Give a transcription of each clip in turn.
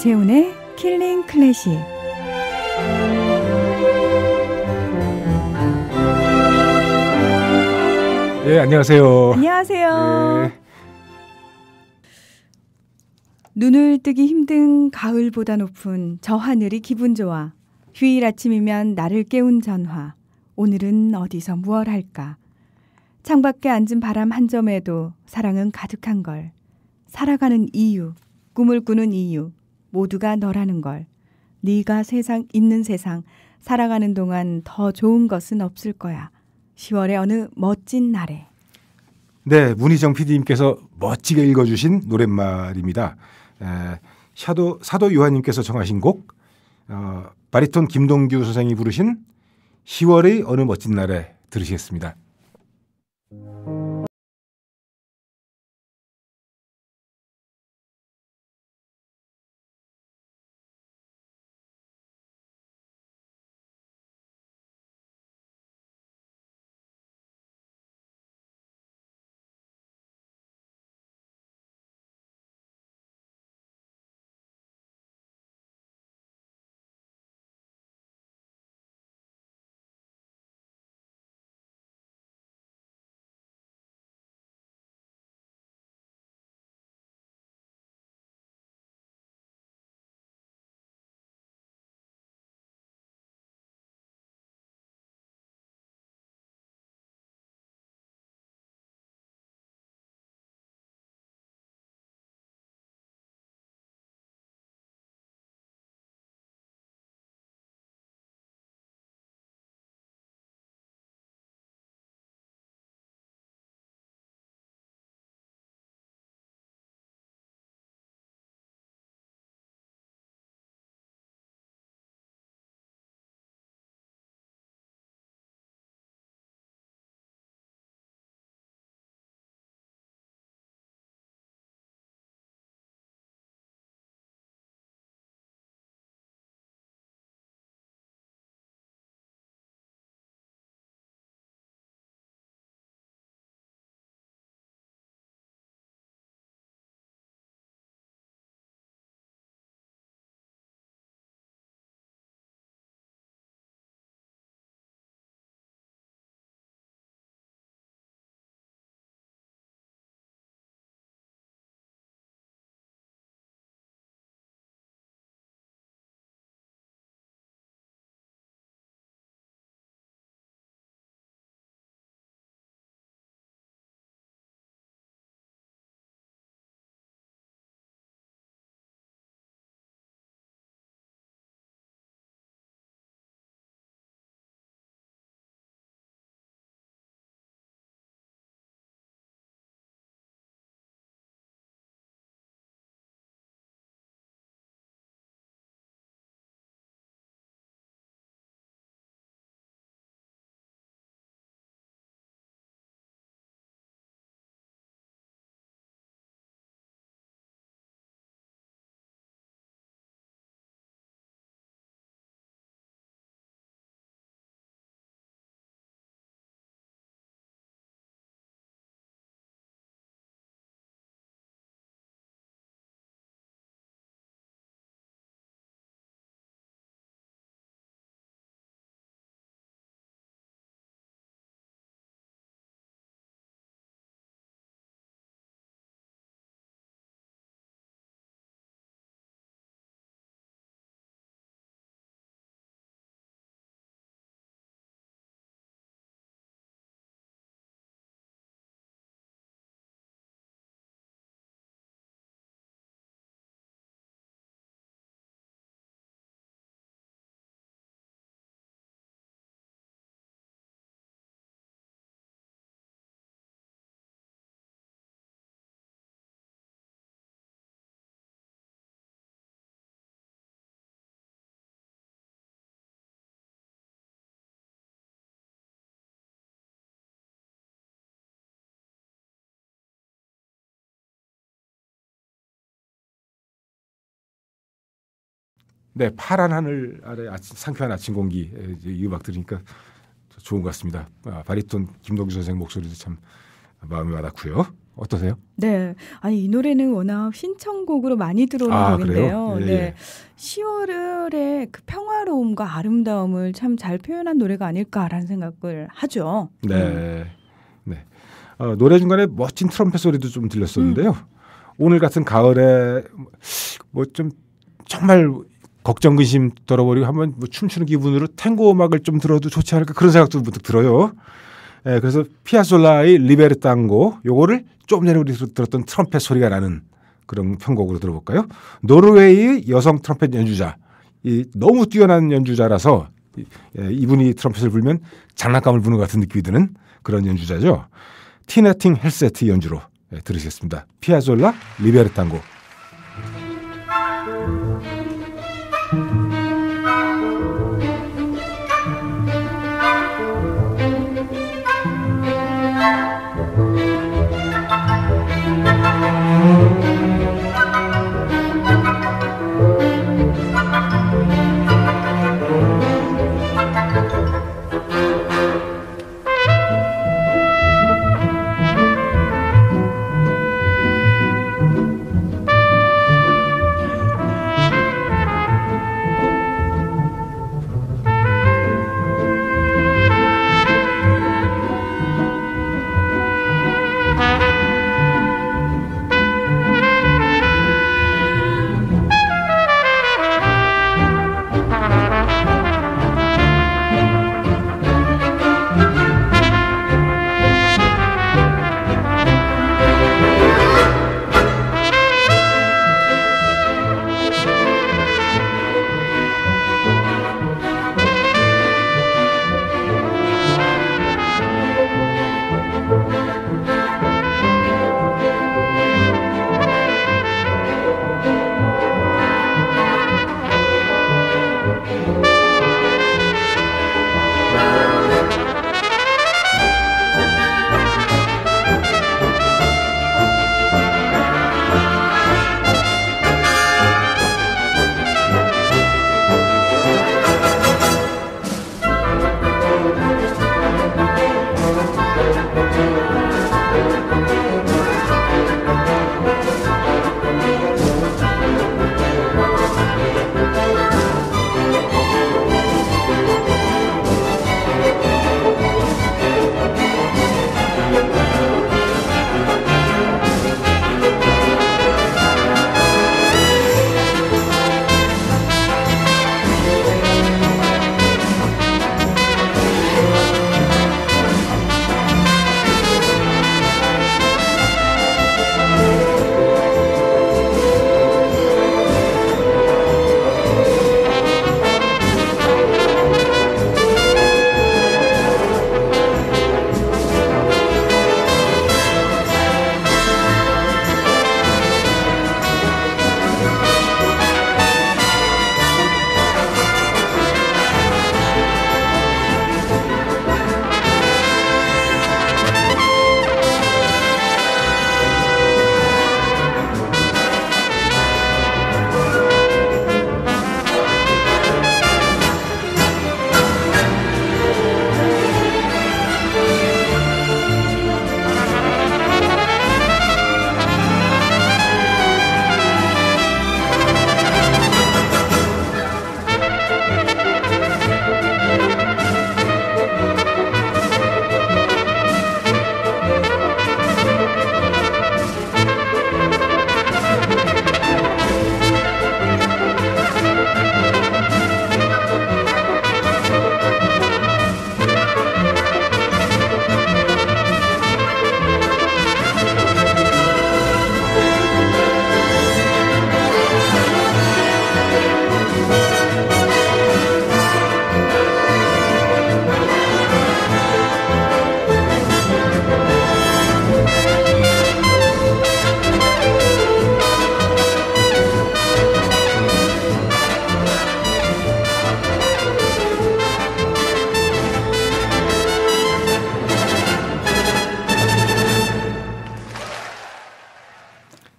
이재훈의 킬링 클래식. 예, 안녕하세요. 안녕하세요. 예. 눈을 뜨기 힘든 가을보다 높은 저 하늘이 기분 좋아. 휴일 아침이면 나를 깨운 전화. 오늘은 어디서 무얼 할까. 창밖에 앉은 바람 한 점에도 사랑은 가득한 걸. 살아가는 이유, 꿈을 꾸는 이유, 모두가 너라는 걸. 네가 있는 세상 살아가는 동안 더 좋은 것은 없을 거야. 10월의 어느 멋진 날에. 네, 문희정 PD님께서 멋지게 읽어주신 노랫말입니다. 사도 요한님께서 정하신 곡, 바리톤 김동규 선생이 부르신 10월의 어느 멋진 날에 들으시겠습니다. 네, 파란 하늘 아래 상쾌한 아침 공기, 이 음악 들으니까 좋은 것 같습니다. 바리톤 김동규 선생 목소리도 참 마음에 와닿고요. 어떠세요? 네. 아니, 이 노래는 워낙 신청곡으로 많이 들어오는 곡인데요. 예, 네. 예. 10월의 그 평화로움과 아름다움을 참 잘 표현한 노래가 아닐까라는 생각을 하죠. 네. 네. 노래 중간에 멋진 트럼펫 소리도 좀 들렸었는데요. 오늘 같은 가을에 뭐 좀 정말 걱정 근심 떨어버리고 한번 뭐 춤추는 기분으로 탱고 음악을 좀 들어도 좋지 않을까 그런 생각도 문득 들어요. 네, 그래서 피아솔라의 리베르탕고 요거를 조금 전에 우리 들었던 트럼펫 소리가 나는 그런 편곡으로 들어볼까요? 노르웨이의 여성 트럼펫 연주자, 너무 뛰어난 연주자라서 이분이 트럼펫을 불면 장난감을 부는 것 같은 느낌이 드는 그런 연주자죠. 티네팅 헬세트 연주로 들으시겠습니다. 피아솔라 리베르탕고.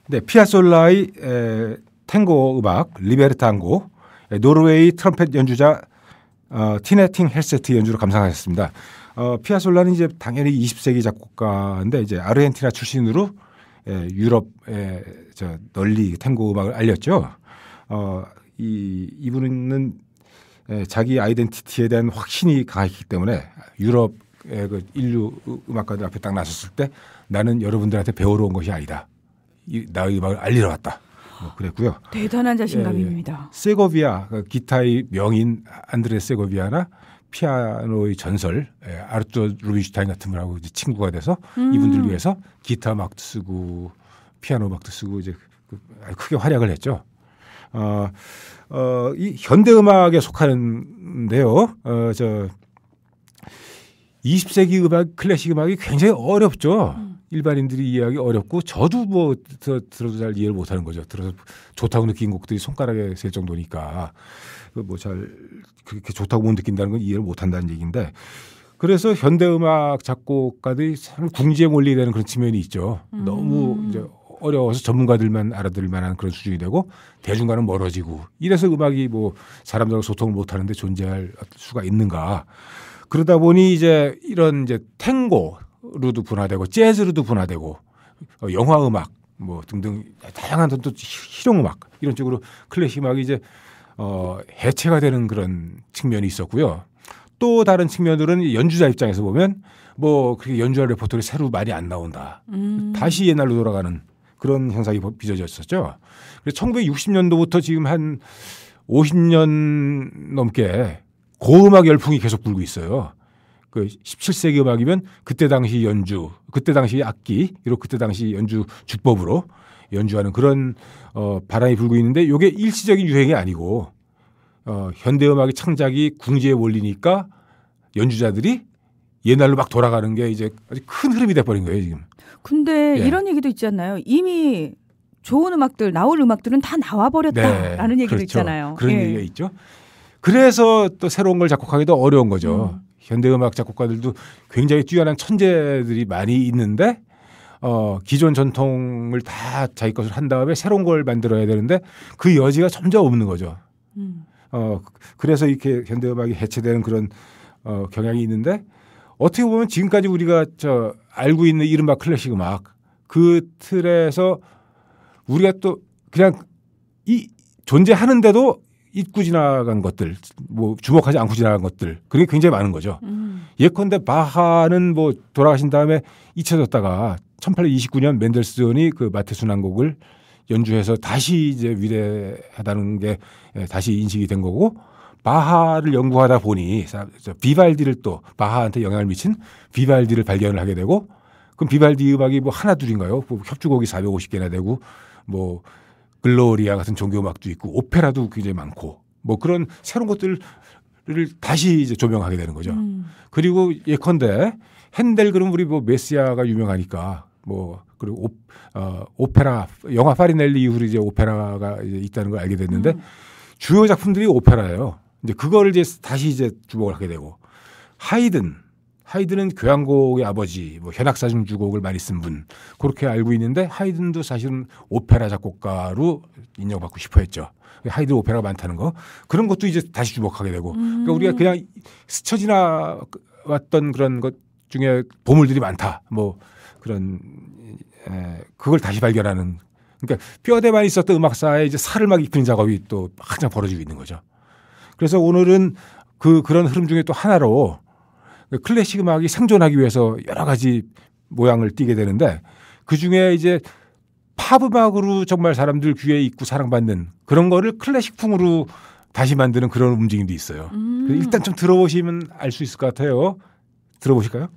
네, 피아솔라의 탱고 음악 리베르탕고, 노르웨이 트럼펫 연주자 티네팅 헬세트 연주로 감상하셨습니다. 피아솔라는 이제 당연히 20세기 작곡가인데 이제 아르헨티나 출신으로 유럽에 널리 탱고 음악을 알렸죠. 이분은 자기 아이덴티티에 대한 확신이 강했기 때문에 유럽의 그 인류 음악가들 앞에 딱 나섰을 때 나는 여러분들한테 배우러 온 것이 아니다. 나의 음악을 알리러 왔다. 그랬고요. 대단한 자신감입니다. 세고비아 기타의 명인 안드레 세고비아나 피아노의 전설 아르투르 루빈슈타인 같은 분하고 이제 친구가 돼서 이분들 위해서 기타 음악도 쓰고 피아노 음악도 쓰고 이제 크게 활약을 했죠. 이 현대 음악에 속하는데요. 20세기 음악, 클래식 음악이 굉장히 어렵죠. 일반인들이 이해하기 어렵고 저도 뭐 들어도 잘 이해를 못하는 거죠. 들어서 좋다고 느낀 곡들이 손가락에 셀 정도니까 뭐 잘 그렇게 좋다고 못 느낀다는 건 이해를 못한다는 얘기인데 그래서 현대 음악 작곡가들이 참 궁지에 몰리게 되는 그런 측면이 있죠. 너무 이제 어려워서 전문가들만 알아들을 만한 그런 수준이 되고 대중과는 멀어지고 이래서 음악이 뭐 사람들하고 소통을 못하는데 존재할 수가 있는가. 그러다 보니 이제 이런 이제 탱고로도 분화되고 재즈로도 분화되고 영화 음악 뭐 등등 다양한 또 실용 음악 이런 쪽으로 클래식 음악이 이제 해체가 되는 그런 측면이 있었고요. 또 다른 측면으로는 연주자 입장에서 보면 뭐 그렇게 연주할 레퍼토리 새로 많이 안 나온다. 다시 옛날로 돌아가는 그런 현상이 빚어졌었죠. 그래서 1960년도부터 지금 한 50년 넘게 고음악 열풍이 계속 불고 있어요. 그 17세기 음악이면 그때 당시 연주, 그때 당시 악기, 그리고 그때 당시 연주 주법으로 연주하는 그런 바람이 불고 있는데 이게 일시적인 유행이 아니고 현대 음악의 창작이 궁지에 몰리니까 연주자들이 옛날로 막 돌아가는 게 이제 아주 큰 흐름이 돼버린 거예요 지금. 근데 이런 얘기도 있지 않나요? 이미 좋은 음악들, 나올 음악들은 다 나와버렸다라는 얘기도 그렇죠. 있잖아요. 그런 얘기가 있죠. 그래서 또 새로운 걸 작곡하기도 어려운 거죠. 현대음악 작곡가들도 굉장히 뛰어난 천재들이 많이 있는데 기존 전통을 다 자기 것을 한 다음에 새로운 걸 만들어야 되는데 그 여지가 점점 없는 거죠. 그래서 이렇게 현대음악이 해체되는 그런 경향이 있는데 어떻게 보면 지금까지 우리가 알고 있는 이른바 클래식 음악 그 틀에서 우리가 또 그냥 존재하는데도 잊고 지나간 것들, 뭐 주목하지 않고 지나간 것들, 그게 굉장히 많은 거죠. 예컨대 바하는 뭐 돌아가신 다음에 잊혀졌다가 1829년 맨델스존이 그 마테순환곡을 연주해서 다시 이제 위대하다는 게 다시 인식이 된 거고 바하를 연구하다 보니 비발디를 또 바하한테 영향을 미친 비발디를 발견을 하게 되고 그럼 비발디 음악이 뭐 하나 둘인가요? 뭐 협주곡이 450개나 되고 뭐 글로리아 같은 종교 음악도 있고 오페라도 굉장히 많고 뭐 그런 새로운 것들을 다시 이제 조명하게 되는 거죠. 그리고 예컨대 핸델 그럼 우리 뭐 메시아가 유명하니까 뭐 그리고 오페라 영화 파리넬리 이후로 이제 오페라가 이제 있다는 걸 알게 됐는데 주요 작품들이 오페라예요. 이제 그거를 이제 다시 이제 주목을 하게 되고 하이든은 교향곡의 아버지, 뭐 현악사중주곡을 많이 쓴 분 그렇게 알고 있는데 하이든도 사실은 오페라 작곡가로 인정받고 싶어했죠. 하이든 오페라가 많다는 거 그런 것도 이제 다시 주목하게 되고 그러니까 우리가 그냥 스쳐 지나왔던 그런 것 중에 보물들이 많다. 뭐 그런 그걸 다시 발견하는 그러니까 뼈대만 있었던 음악사에 이제 살을 막 입히는 작업이 또 한창 벌어지고 있는 거죠. 그래서 오늘은 그런 흐름 중에 또 하나로 클래식 음악이 생존하기 위해서 여러 가지 모양을 띠게 되는데 그중에 이제 팝 음악으로 정말 사람들 귀에 있고 사랑받는 그런 거를 클래식풍으로 다시 만드는 그런 움직임도 있어요. 일단 좀 들어보시면 알 수 있을 것 같아요. 들어보실까요?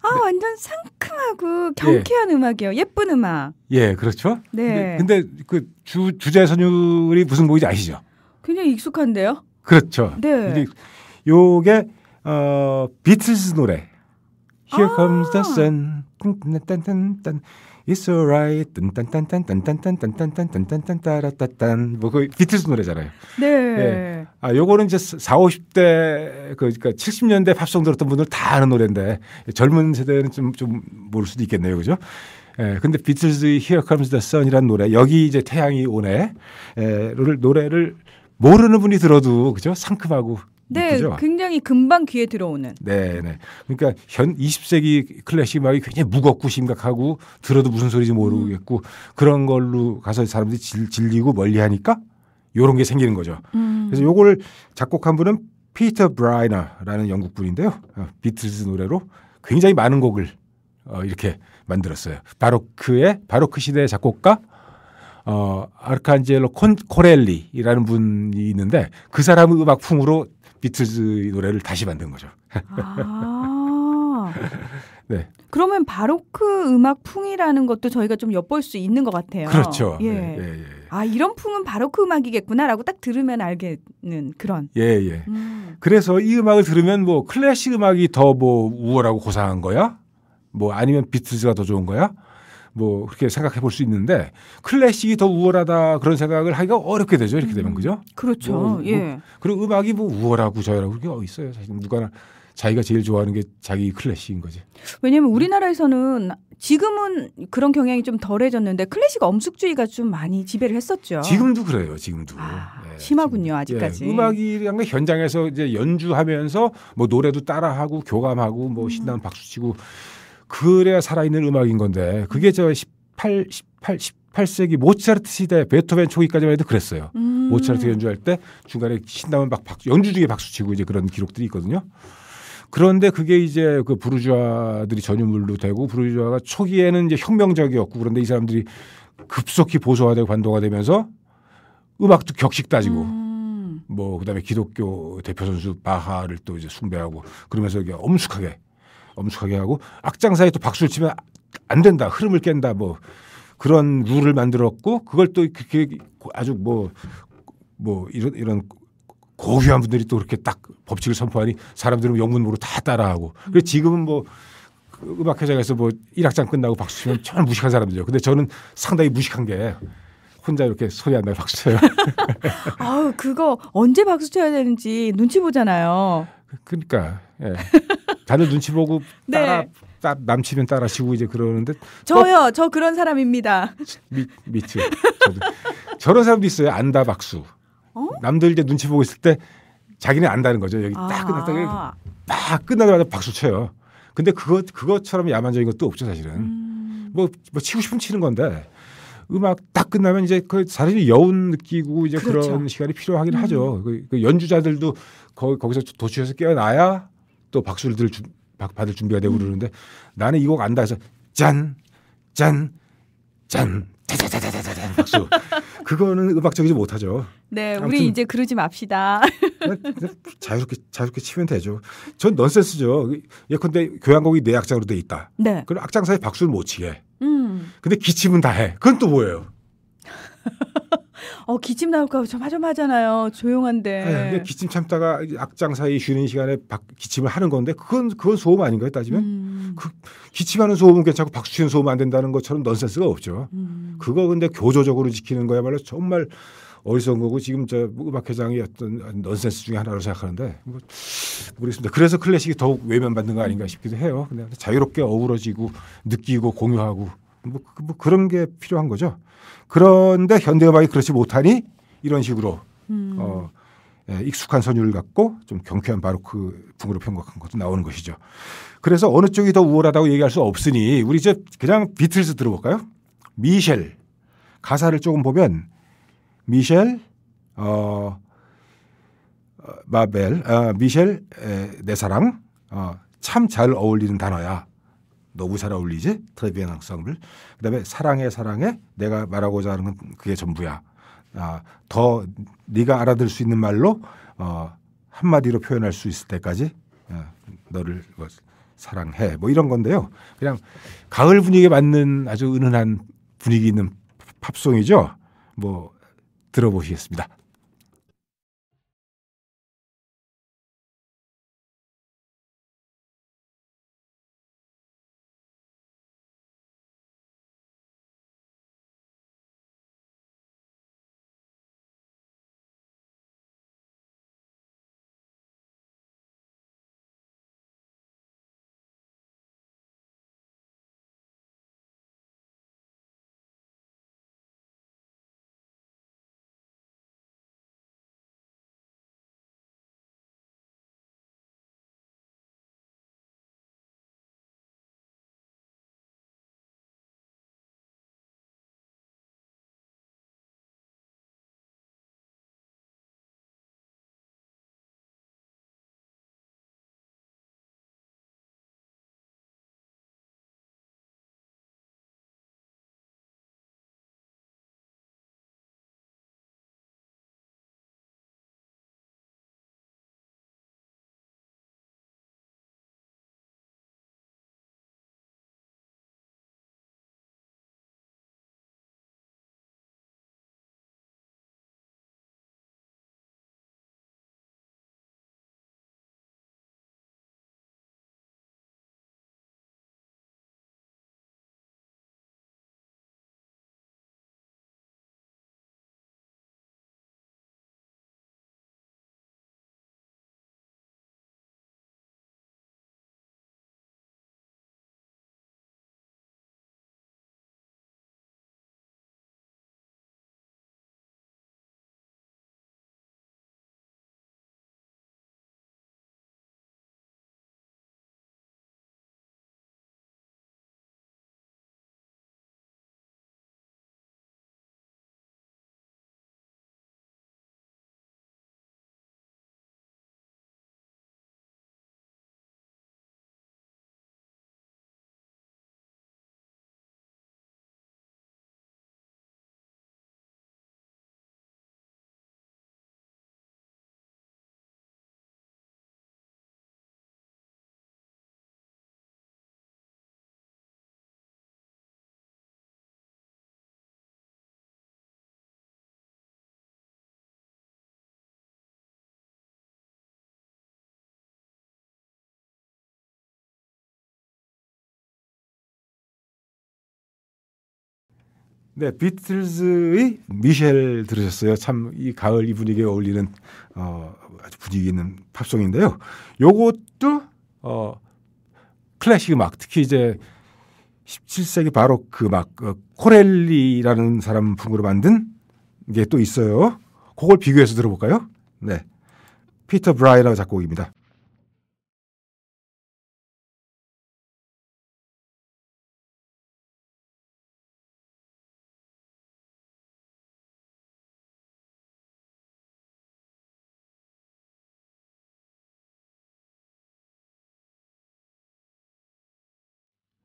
완전 상큼하고 경쾌한 음악이에요. 예쁜 음악. 예, 그렇죠. 네. 근데 그 주제 선율이 무슨 곡인지 아시죠? 굉장히 익숙한데요. 그렇죠. 네. 요게 비틀즈 노래. Here comes the sun. 딴딴딴딴. It's alright. 딴딴딴딴딴딴딴딴딴딴딴딴딴딴. 뭐 그 비틀즈 노래잖아요. 네. 예. 요거는 이제 40, 50대 그러니까 70년대 팝송 들었던 분들 다 아는 노래인데 젊은 세대는 좀 모를 수도 있겠네요. 그죠? 예. 근데 비틀즈의 Here comes the sun이라는 노래. 여기 이제 태양이 오네. 노래를 모르는 분이 들어도 그죠? 상큼하고 네, 이쁘죠? 굉장히 금방 귀에 들어오는. 네, 네. 그러니까 20세기 클래식 음악이 굉장히 무겁고 심각하고 들어도 무슨 소리인지 모르겠고 그런 걸로 가서 사람들이 질리고 멀리하니까 이런 게 생기는 거죠. 그래서 요걸 작곡한 분은 피터 브라이너라는 영국 분인데요. 비틀즈 노래로 굉장히 많은 곡을 이렇게 만들었어요. 바로크 시대의 작곡가 아르칸젤로 코렐리라는 분이 있는데 그 사람의 음악풍으로 비틀즈 노래를 다시 만든 거죠. 네. 그러면 바로크 음악풍이라는 것도 저희가 좀 엿볼 수 있는 것 같아요. 그렇죠. 예. 예, 예, 예. 이런 풍은 바로크 음악이겠구나라고 딱 들으면 알겠는 그런. 예, 예. 그래서 이 음악을 들으면 뭐 클래식 음악이 더 뭐 우월하고 고상한 거야? 뭐 아니면 비틀즈가 더 좋은 거야? 뭐 그렇게 생각해 볼 수 있는데 클래식이 더 우월하다 그런 생각을 하기가 어렵게 되죠. 이렇게 되면 그죠? 그렇죠. 예. 그리고 음악이 뭐 우월하고 저열하고 그게 어디 있어요? 사실 누가나 자기가 제일 좋아하는 게 자기 클래식인 거지. 왜냐하면 우리나라에서는 지금은 그런 경향이 좀 덜해졌는데 클래식 엄숙주의가 좀 많이 지배를 했었죠. 지금도 그래요. 지금도. 예, 심하군요. 아직까지. 예, 음악이란 게 현장에서 이제 연주하면서 뭐 노래도 따라하고 교감하고 뭐 신나는 박수치고 그래야 살아있는 음악인 건데 그게 저 18세기 모차르트 시대 베토벤 초기까지만 해도 그랬어요. 모차르트 연주할 때 중간에 신나면 막 연주 중에 박수치고 이제 그런 기록들이 있거든요. 그런데 그게 이제 그 부르주아들이 전유물로 되고 부르주아가 초기에는 이제 혁명적이었고 그런데 이 사람들이 급속히 보수화되고 관동화되면서 음악도 격식 따지고 뭐 그다음에 기독교 대표 선수 바하를 또 이제 숭배하고 그러면서 이게 엄숙하게 하고 악장사에 또 박수를 치면 안 된다. 흐름을 깬다. 뭐 그런 룰을 만들었고 그걸 또 그렇게 아주 뭐 이런 고귀한 분들이 또 그렇게 딱 법칙을 선포하니 사람들은 영문 모르고 다 따라하고. 그래서 지금은 뭐 음악 회장에서 뭐 1악장 끝나고 박수 치면 정말 무식한 사람들이죠. 근데 저는 상당히 무식한 게 혼자 이렇게 소리 안 나게 박수 쳐요. 그거 언제 박수 쳐야 되는지 눈치 보잖아요. 그러니까 예. 다들 눈치 보고 네. 남치면 따라치고 이제 그러는데 저요. 저 그런 사람입니다. 미트. 저런 사람도 있어요. 안다 박수. 남들 이제 눈치 보고 있을 때 자기는 안다는 거죠. 여기 딱 끝났다가 막 끝나자마자 박수 쳐요. 근데 그것처럼 야만적인 것도 없죠 사실은. 뭐 치고 싶으면 치는 건데 음악 딱 끝나면 이제 그 사람이 여운 느끼고 이제 그렇죠. 그런 시간이 필요하긴 하죠. 그 연주자들도 거기서 도취해서 깨어나야 또 박수를 받을 준비가 되고 그러는데 나는 이 곡 안다 해서 짠 짜자자자자잔 박수. 그거는 음악적이지 못하죠. 네, 우리 이제 그러지 맙시다. 자유롭게 치면 되죠. 전 넌센스죠. 예컨대 교향곡이 4악장으로 돼 있다. 네. 그럼 악장 사이에 박수를 못 치게. 근데 기침은 다 해. 그건 또 뭐예요? 기침 나올까 좀 하잖아요. 조용한데. 근데 기침 참다가 악장 사이 쉬는 시간에 기침을 하는 건데 그건 소음 아닌가요? 따지면 그 기침하는 소음은 괜찮고 박수 치는 소음은 안 된다는 것처럼 넌센스가 없죠. 그거 근데 교조적으로 지키는 거야말로 정말 어리석은 거고 지금 저 음악회장이 어떤 넌센스 중에 하나로 생각하는데 모르겠습니다. 그래서 클래식이 더욱 외면받는 거 아닌가 싶기도 해요. 그냥 자유롭게 어우러지고 느끼고 공유하고 뭐 그런 게 필요한 거죠. 그런데 현대음악이 그렇지 못하니 이런 식으로 익숙한 선율을 갖고 좀 경쾌한 바로크 풍으로 편곡한 것도 나오는 것이죠. 그래서 어느 쪽이 더 우월하다고 얘기할 수 없으니 우리 이제 그냥 비틀즈 들어볼까요? 미셸 가사를 조금 보면 미셸 마벨 미셸 내 사랑 참 잘 어울리는 단어야. 너무 잘 어울리지? 트레비앙 앙상블. 그다음에 사랑해 내가 말하고자 하는 건 그게 전부야. 더 네가 알아들 수 있는 말로 한마디로 표현할 수 있을 때까지 너를 사랑해 뭐 이런 건데요. 그냥 가을 분위기에 맞는 아주 은은한 분위기 있는 팝송이죠. 뭐 들어보시겠습니다. 네, 비틀즈의 미셸 들으셨어요. 참 이 가을 이 분위기에 어울리는 아주 분위기 있는 팝송인데요. 요것도 클래식 음악, 특히 이제 17세기 바로크 음악 코렐리라는 사람 풍으로 만든 게 또 있어요. 그걸 비교해서 들어볼까요? 네, 피터 브라이너 작곡입니다.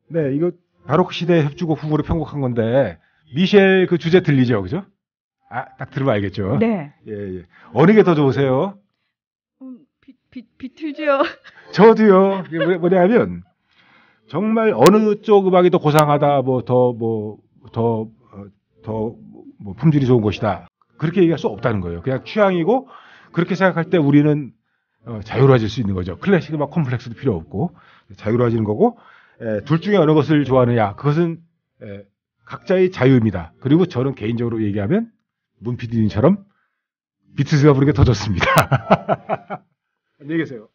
네, 이거 바로크 시대 협주곡 풍으로 편곡한 건데 미셸 그 주제 들리죠, 그죠? 아, 딱 들으면 알겠죠. 네. 예, 예. 어느 게 더 좋으세요? 비틀즈요. 저도요. 이게 뭐냐면 정말 어느 쪽 음악이 더 고상하다, 더 품질이 좋은 것이다. 그렇게 얘기할 수 없다는 거예요. 그냥 취향이고 그렇게 생각할 때 우리는 자유로워질 수 있는 거죠. 클래식 음악 콤플렉스도 필요 없고 자유로워지는 거고 둘 중에 어느 것을 좋아하느냐 그것은 각자의 자유입니다. 그리고 저는 개인적으로 얘기하면 문 PD님처럼 비트스가 부르는 게 더 좋습니다. 안녕히 계세요.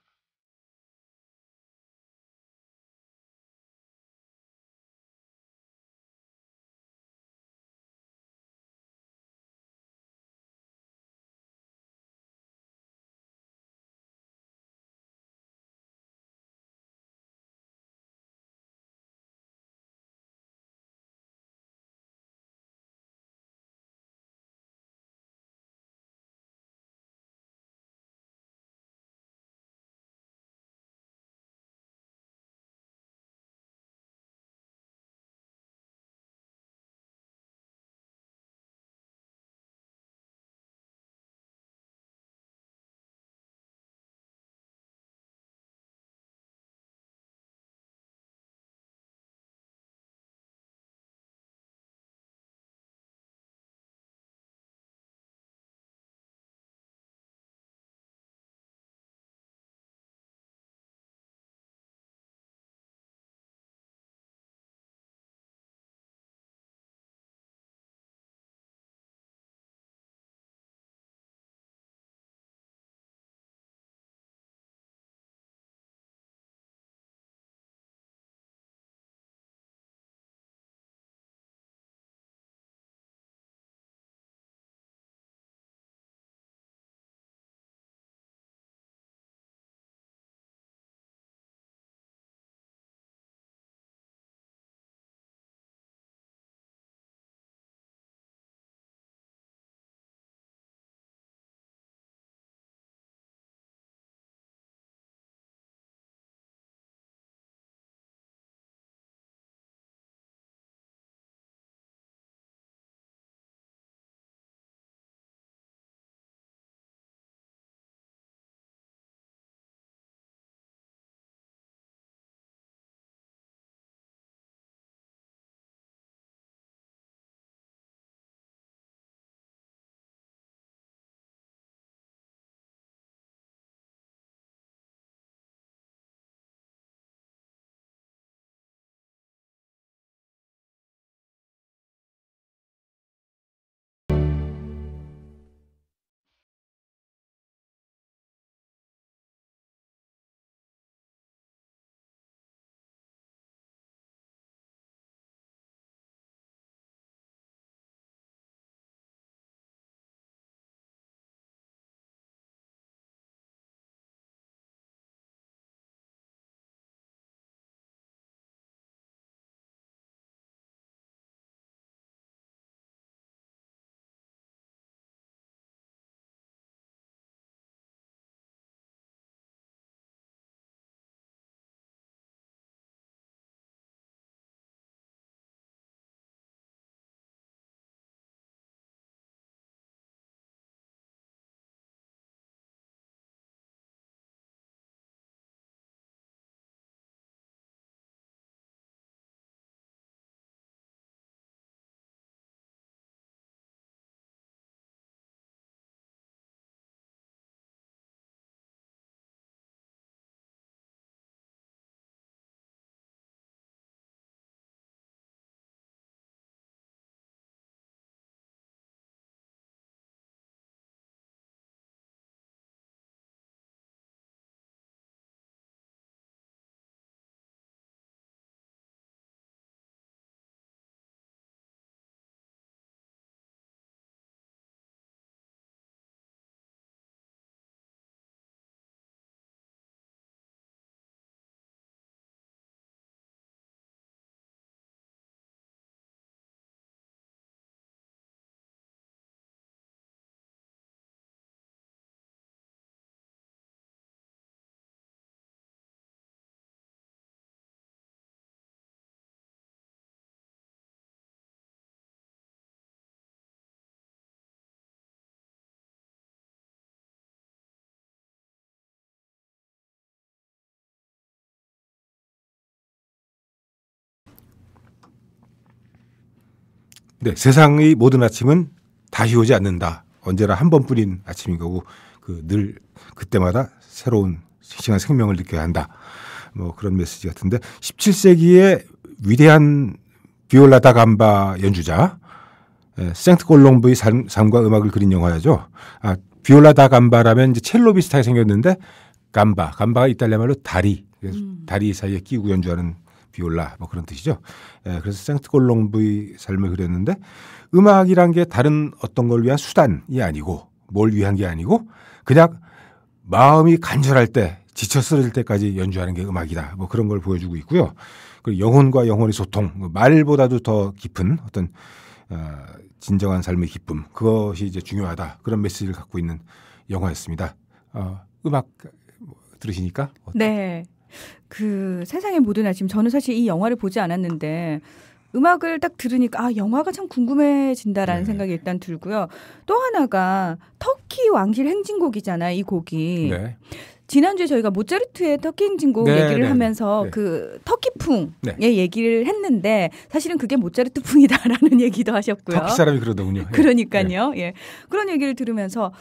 네, 세상의 모든 아침은 다시 오지 않는다. 언제나 한 번뿐인 아침인 거고 늘 그때마다 새로운 싱싱한 생명을 느껴야 한다. 뭐 그런 메시지 같은데 17세기의 위대한 비올라 다 감바 연주자 생트 콜롬브의 삶과 음악을 그린 영화죠. 비올라 다 감바라면 이제 첼로 비슷하게 생겼는데 감바가 이탈리아 말로 다리 사이에 끼고 연주하는 비올라 뭐 그런 뜻이죠. 그래서 생트 콜롬브의 삶을 그렸는데 음악이란 게 다른 어떤 걸 위한 수단이 아니고 뭘 위한 게 아니고 그냥 마음이 간절할 때 지쳐 쓰러질 때까지 연주하는 게 음악이다. 뭐 그런 걸 보여주고 있고요. 그리고 영혼과 영혼의 소통, 말보다도 더 깊은 어떤 진정한 삶의 기쁨, 그것이 이제 중요하다. 그런 메시지를 갖고 있는 영화였습니다. 음악 들으시니까? 네. 그 세상의 모든 아침, 저는 사실 이 영화를 보지 않았는데 음악을 딱 들으니까 영화가 참 궁금해진다라는 생각이 일단 들고요. 또 하나가 터키 왕실 행진곡이잖아요. 이 곡이. 네. 지난주에 저희가 모차르트의 터키 행진곡 얘기를 하면서 그 터키풍의 얘기를 했는데 사실은 그게 모차르트풍이다라는 얘기도 하셨고요. 터키 사람이 그러더군요. 그러니까요. 예. 그런 얘기를 들으면서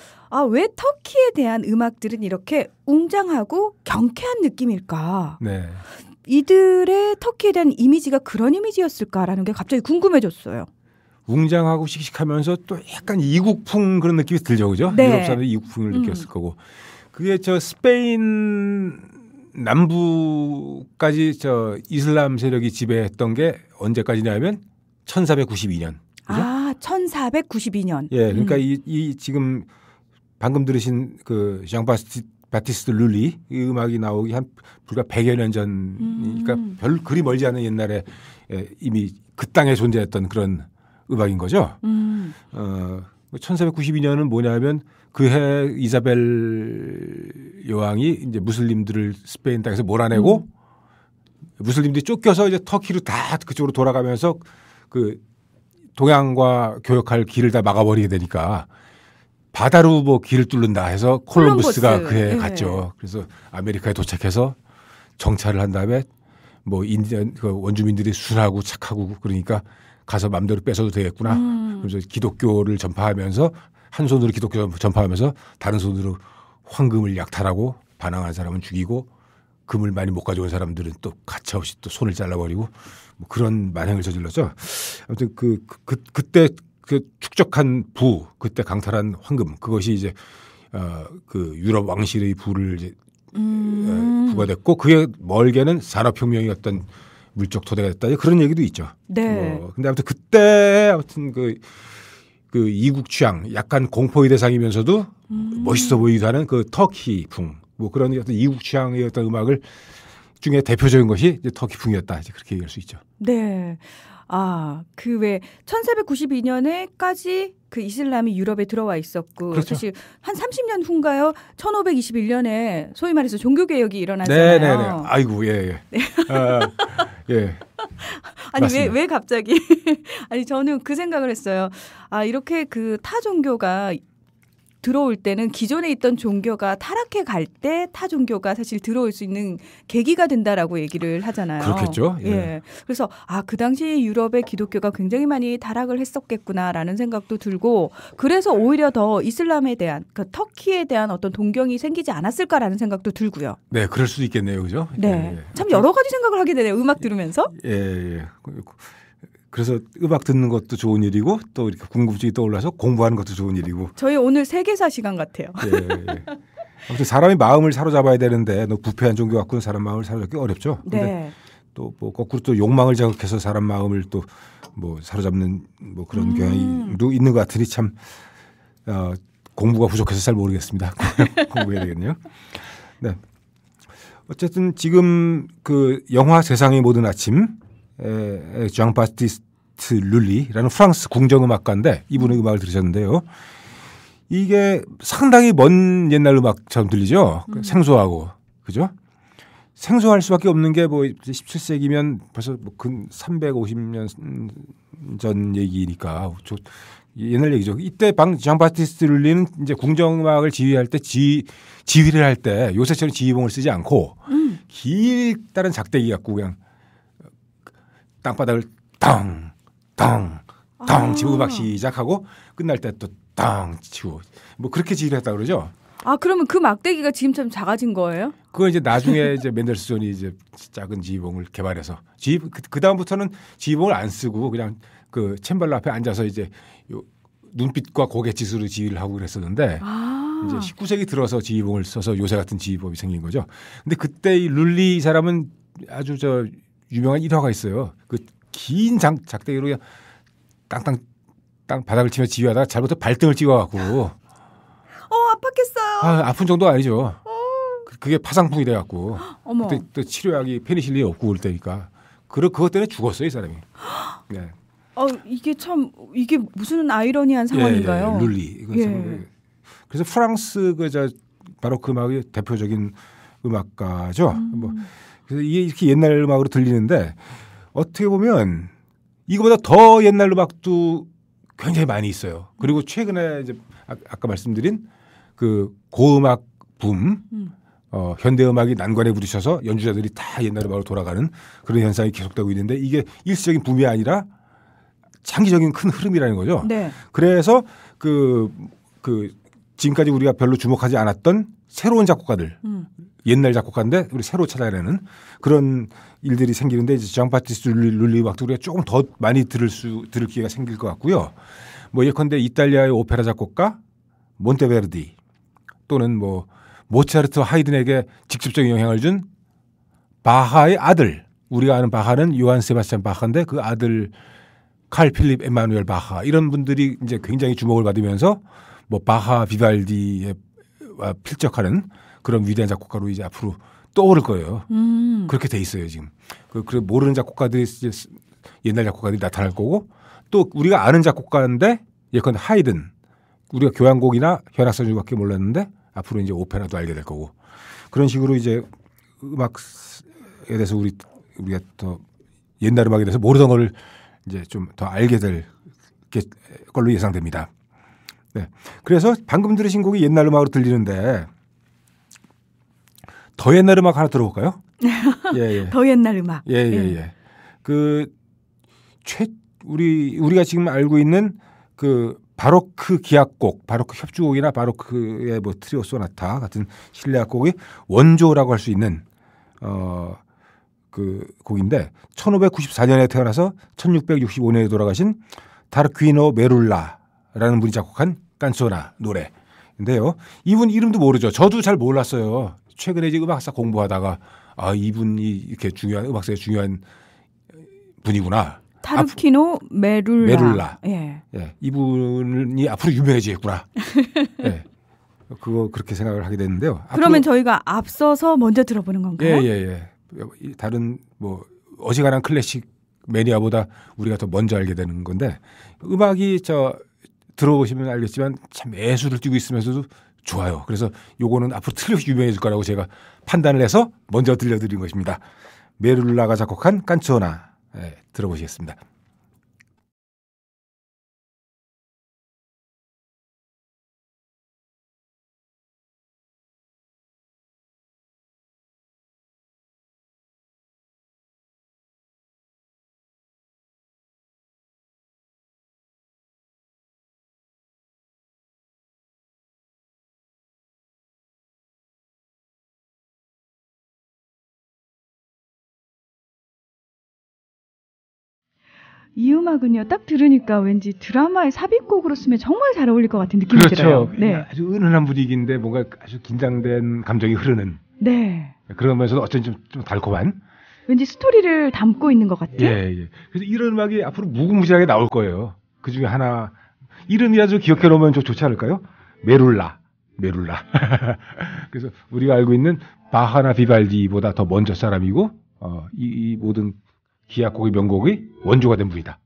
왜 터키에 대한 음악들은 이렇게 웅장하고 경쾌한 느낌일까? 네. 이들의 터키에 대한 이미지가 그런 이미지였을까라는 게 갑자기 궁금해졌어요. 웅장하고 씩씩하면서 또 약간 이국풍 그런 느낌이 들죠, 그죠? 네. 유럽 사람들이 이국풍을 느꼈을 거고. 그게 스페인 남부까지 이슬람 세력이 지배했던 게 언제까지냐면 1492년. 그죠? 1492년. 예, 그러니까 이 지금 방금 들으신 그 장 바티스트 룰리 이 음악이 나오기 한 불과 100여 년 전이니까 별 그리 멀지 않은 옛날에 이미 그 땅에 존재했던 그런 음악인 거죠. 1492년은 뭐냐면 그해 이사벨 여왕이 이제 무슬림들을 스페인 땅에서 몰아내고 무슬림들이 쫓겨서 이제 터키로 다 그쪽으로 돌아가면서 그 동양과 교역할 길을 다 막아버리게 되니까 바다로 뭐 길을 뚫는다 해서 콜럼버스가 그해 갔죠. 그래서 아메리카에 도착해서 정찰을 한 다음에 뭐 인디언 그 원주민들이 순하고 착하고 그러니까 가서 맘대로 뺏어도 되겠구나. 그래서 기독교를 전파하면서 한 손으로 기독교 전파하면서 다른 손으로 황금을 약탈하고 반항한 사람은 죽이고 금을 많이 못 가져온 사람들은 또 가차없이 또 손을 잘라버리고 뭐 그런 만행을 저질렀죠. 아무튼 그때 그 축적한 그때 강탈한 황금 그것이 이제 그 유럽 왕실의 부를 이제 부가 됐고 그게 멀게는 산업혁명이 어떤 물적 토대가 됐다 그런 얘기도 있죠. 네. 근데 아무튼 그때 아무튼 그 이국 취향 약간 공포의 대상이면서도 멋있어 보이기도 하는 그 터키풍 뭐 그런 어떤 이국 취향의 어떤 음악을 중에 대표적인 것이 이제 터키풍이었다 이제 그렇게 얘기할 수 있죠. 네. 그 왜 1492년에까지 그 이슬람이 유럽에 들어와 있었고 그렇죠. 사실 한 30년 후인가요? 1521년에 소위 말해서 종교개혁이 일어나잖아요. 네네네. 아이고 예. 네. 예. 아니 왜 갑자기 아니 저는 그 생각을 했어요. 이렇게 그 타 종교가 들어올 때는 기존에 있던 종교가 타락해 갈 때 타 종교가 사실 들어올 수 있는 계기가 된다라고 얘기를 하잖아요. 그렇겠죠. 예. 그래서 그 당시 유럽의 기독교가 굉장히 많이 타락을 했었겠구나라는 생각도 들고 그래서 오히려 더 이슬람에 대한 그 터키에 대한 어떤 동경이 생기지 않았을까라는 생각도 들고요. 네, 그럴 수도 있겠네요, 그죠? 네, 참 여러 가지 생각을 하게 되네요. 음악 들으면서. 예. 그래서 음악 듣는 것도 좋은 일이고 또 이렇게 궁금증이 떠올라서 공부하는 것도 좋은 일이고. 저희 오늘 세계사 시간 같아요. 예. 아무튼 사람이 마음을 사로잡아야 되는데 너무 부패한 종교 갖고는 사람 마음을 사로잡기 어렵죠. 네. 또 뭐 거꾸로 또 욕망을 자극해서 사람 마음을 또 뭐 사로잡는 뭐 그런 경향도 있는 것 같으니 참 공부가 부족해서 잘 모르겠습니다. 공부해야 되겠네요. 네. 어쨌든 지금 그 영화 세상의 모든 아침 장 바티스트 룰리라는 프랑스 궁정음악가인데 이분의 음악을 들으셨는데요. 이게 상당히 먼 옛날 음악처럼 들리죠. 생소하고 그죠? 생소할 수밖에 없는 게 뭐 17세기면 벌써 뭐 근 350년 전 얘기니까 옛날 얘기죠. 이때 장 바티스트 룰리는 이제 궁정음악을 지휘할 때 지휘를 할 때 요새처럼 지휘봉을 쓰지 않고 길다란 작대기 갖고 그냥 땅바닥을 땅 덩 치고 음악 시작하고 끝날 때 또 덩 치고 뭐 그렇게 지휘를 했다 그러죠. 아, 그러면 그 막대기가 지금처럼 작아진 거예요? 그거 이제 나중에 이제 맨델스존이 이제 작은 지휘봉을 개발해서 그 다음부터는 지휘봉을 안 쓰고 그냥 그 챔발로 앞에 앉아서 이제 요 눈빛과 고갯짓으로 지휘를 하고 그랬었는데 이제 19세기 들어서 지휘봉을 써서 요새 같은 지휘법이 생긴 거죠. 근데 그때 이 룰리 사람은 아주 저 유명한 일화가 있어요. 그 긴 작대기로 그냥 땅땅 땅 바닥을 치며 지휘하다가 잘못해 발등을 찍어갖고 아팠겠어요. 아픈 정도가 아니죠. 그게 파상풍이 돼갖고 어머. 그때 또 치료약이 페니실린이 없고 그럴 때니까 그것 때문에 죽었어요 이 사람이. 네. 이게 무슨 아이러니한 상황인가요? 예, 룰리. 그래서 프랑스 바로크 음악의 대표적인 음악가죠. 뭐 그래서 이게 이렇게 옛날 음악으로 들리는데 어떻게 보면 이거보다 더 옛날 음악도 굉장히 많이 있어요. 그리고 최근에 이제 아까 말씀드린 그 고음악 붐, 현대 음악이 난관에 부딪혀서 연주자들이 다 옛날 음악으로 돌아가는 그런 현상이 계속되고 있는데 이게 일시적인 붐이 아니라 장기적인 큰 흐름이라는 거죠. 네. 그래서 그 지금까지 우리가 별로 주목하지 않았던 새로운 작곡가들, 옛날 작곡가인데 우리 새로 찾아내는 그런 일들이 생기는데 이제 장 바티스트 룰리 음악도 우리가 조금 더 많이 들을 기회가 생길 것 같고요. 뭐 예컨대 이탈리아의 오페라 작곡가 몬테베르디 또는 뭐 모차르트 하이든에게 직접적인 영향을 준 바하의 아들, 우리가 아는 바하는 요한 세바스찬 바하인데 그 아들 칼 필립 에마누엘 바하 이런 분들이 이제 굉장히 주목을 받으면서 뭐 바하 비발디에 필적하는 그런 위대한 작곡가로 이제 앞으로 떠오를 거예요. 그렇게 돼 있어요 지금. 그 모르는 작곡가들이 이제 옛날 작곡가들이 나타날 거고 또 우리가 아는 작곡가인데 예컨대 하이든 우리가 교향곡이나 현악선율밖에 몰랐는데 앞으로 이제 오페라도 알게 될 거고 그런 식으로 이제 음악에 대해서 우리가 더 옛날 음악에 대해서 모르던 걸 이제 좀 더 알게 될 걸로 예상됩니다. 네. 그래서 방금 들으신 곡이 옛날 음악으로 들리는데 더 옛날 음악 하나 들어볼까요? 예. 더 옛날 음악. 예. 우리가 지금 알고 있는 그 바로크 기악곡, 바로크 협주곡이나 바로크의 뭐 트리오 소나타 같은 실내악곡이 원조라고 할 수 있는 그 곡인데 1594년에 태어나서 1665년에 돌아가신 다르퀴노 메룰라라는 분이 작곡한 깐소나 노래인데요. 이분 이름도 모르죠. 저도 잘 몰랐어요. 최근에 이제 음악사 공부하다가 이분이 이렇게 음악사에 중요한 분이구나. 타르키노 메룰라. 예, 이분이 앞으로 유명해지겠구나. 예. 그렇게 생각을 하게 됐는데요. 그러면 저희가 앞서서 먼저 들어보는 건가요? 예. 다른 뭐 어지간한 클래식 매니아보다 우리가 더 먼저 알게 되는 건데 음악이 들어보시면 알겠지만 참 예술을 띠고 있으면서도 좋아요. 그래서 요거는 앞으로 틀림없이 유명해질 거라고 제가 판단을 해서 먼저 들려드린 것입니다. 메룰라가 작곡한 깐초나 들어보시겠습니다. 이 음악은요, 딱 들으니까 왠지 드라마의 삽입곡으로 쓰면 정말 잘 어울릴 것 같은 느낌이 들어요. 네. 아주 은은한 분위기인데 뭔가 아주 긴장된 감정이 흐르는. 네. 그러면서도 어쩐지 좀 달콤한. 왠지 스토리를 담고 있는 것 같아요. 예. 그래서 이런 음악이 앞으로 무궁무진하게 나올 거예요. 그 중에 하나 이름이라도 기억해 놓으면 좀 좋지 않을까요? 메룰라. 그래서 우리가 알고 있는 바하나 비발디보다 더 먼저 사람이고 이 모든 기악곡의 명곡의 원조가 된 분이다.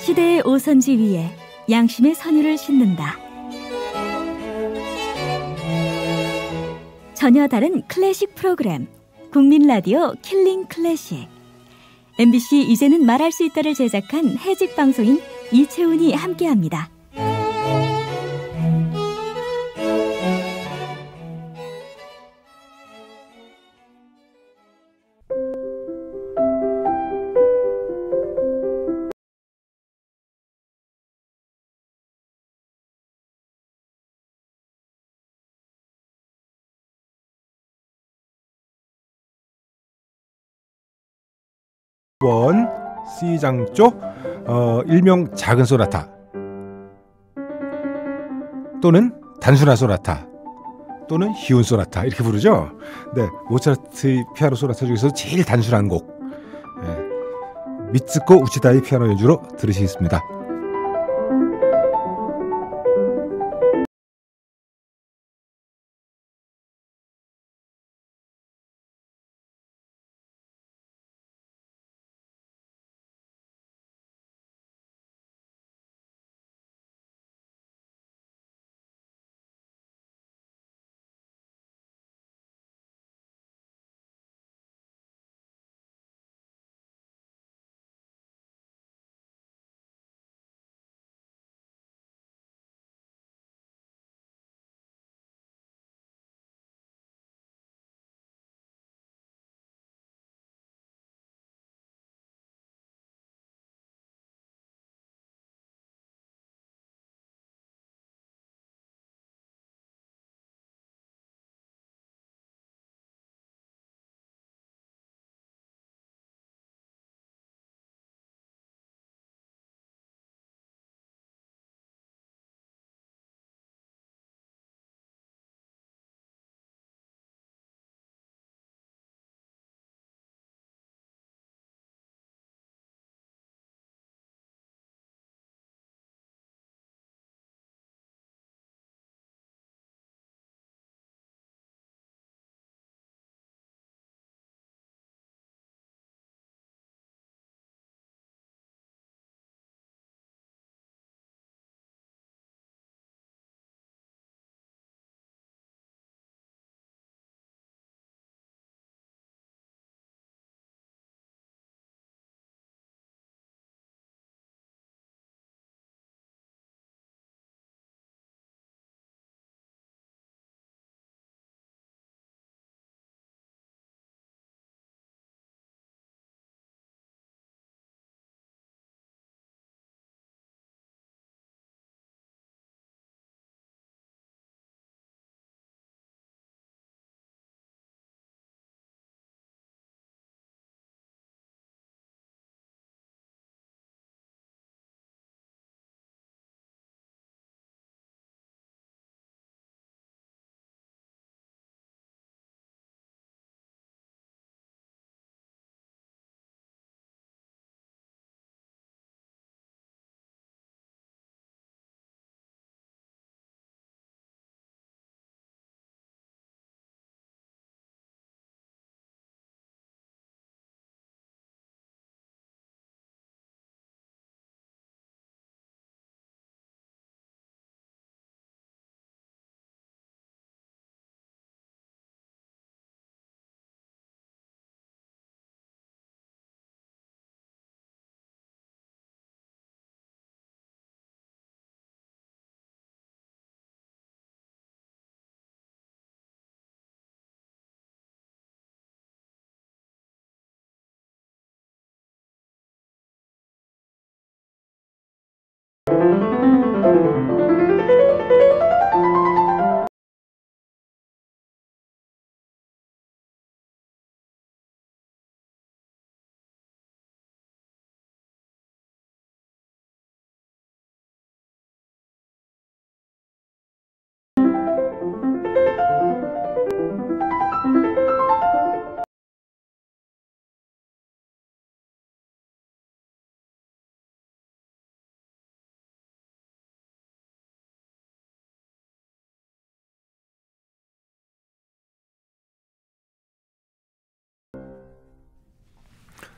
시대의 오선지 위에 양심의 선율을 싣는다. 전혀 다른 클래식 프로그램 국민 라디오 킬링 클래식. MBC 이제는 말할 수 있다를 제작한 해직 방송인 이채훈이 함께합니다. 번 C장조 일명 작은 소나타 또는 단순한 소나타 또는 희운 소나타 이렇게 부르죠. 네, 모차르트의 피아노 소나타 중에서 제일 단순한 곡 미츠코 우치다의 피아노 연주로 들으시겠습니다.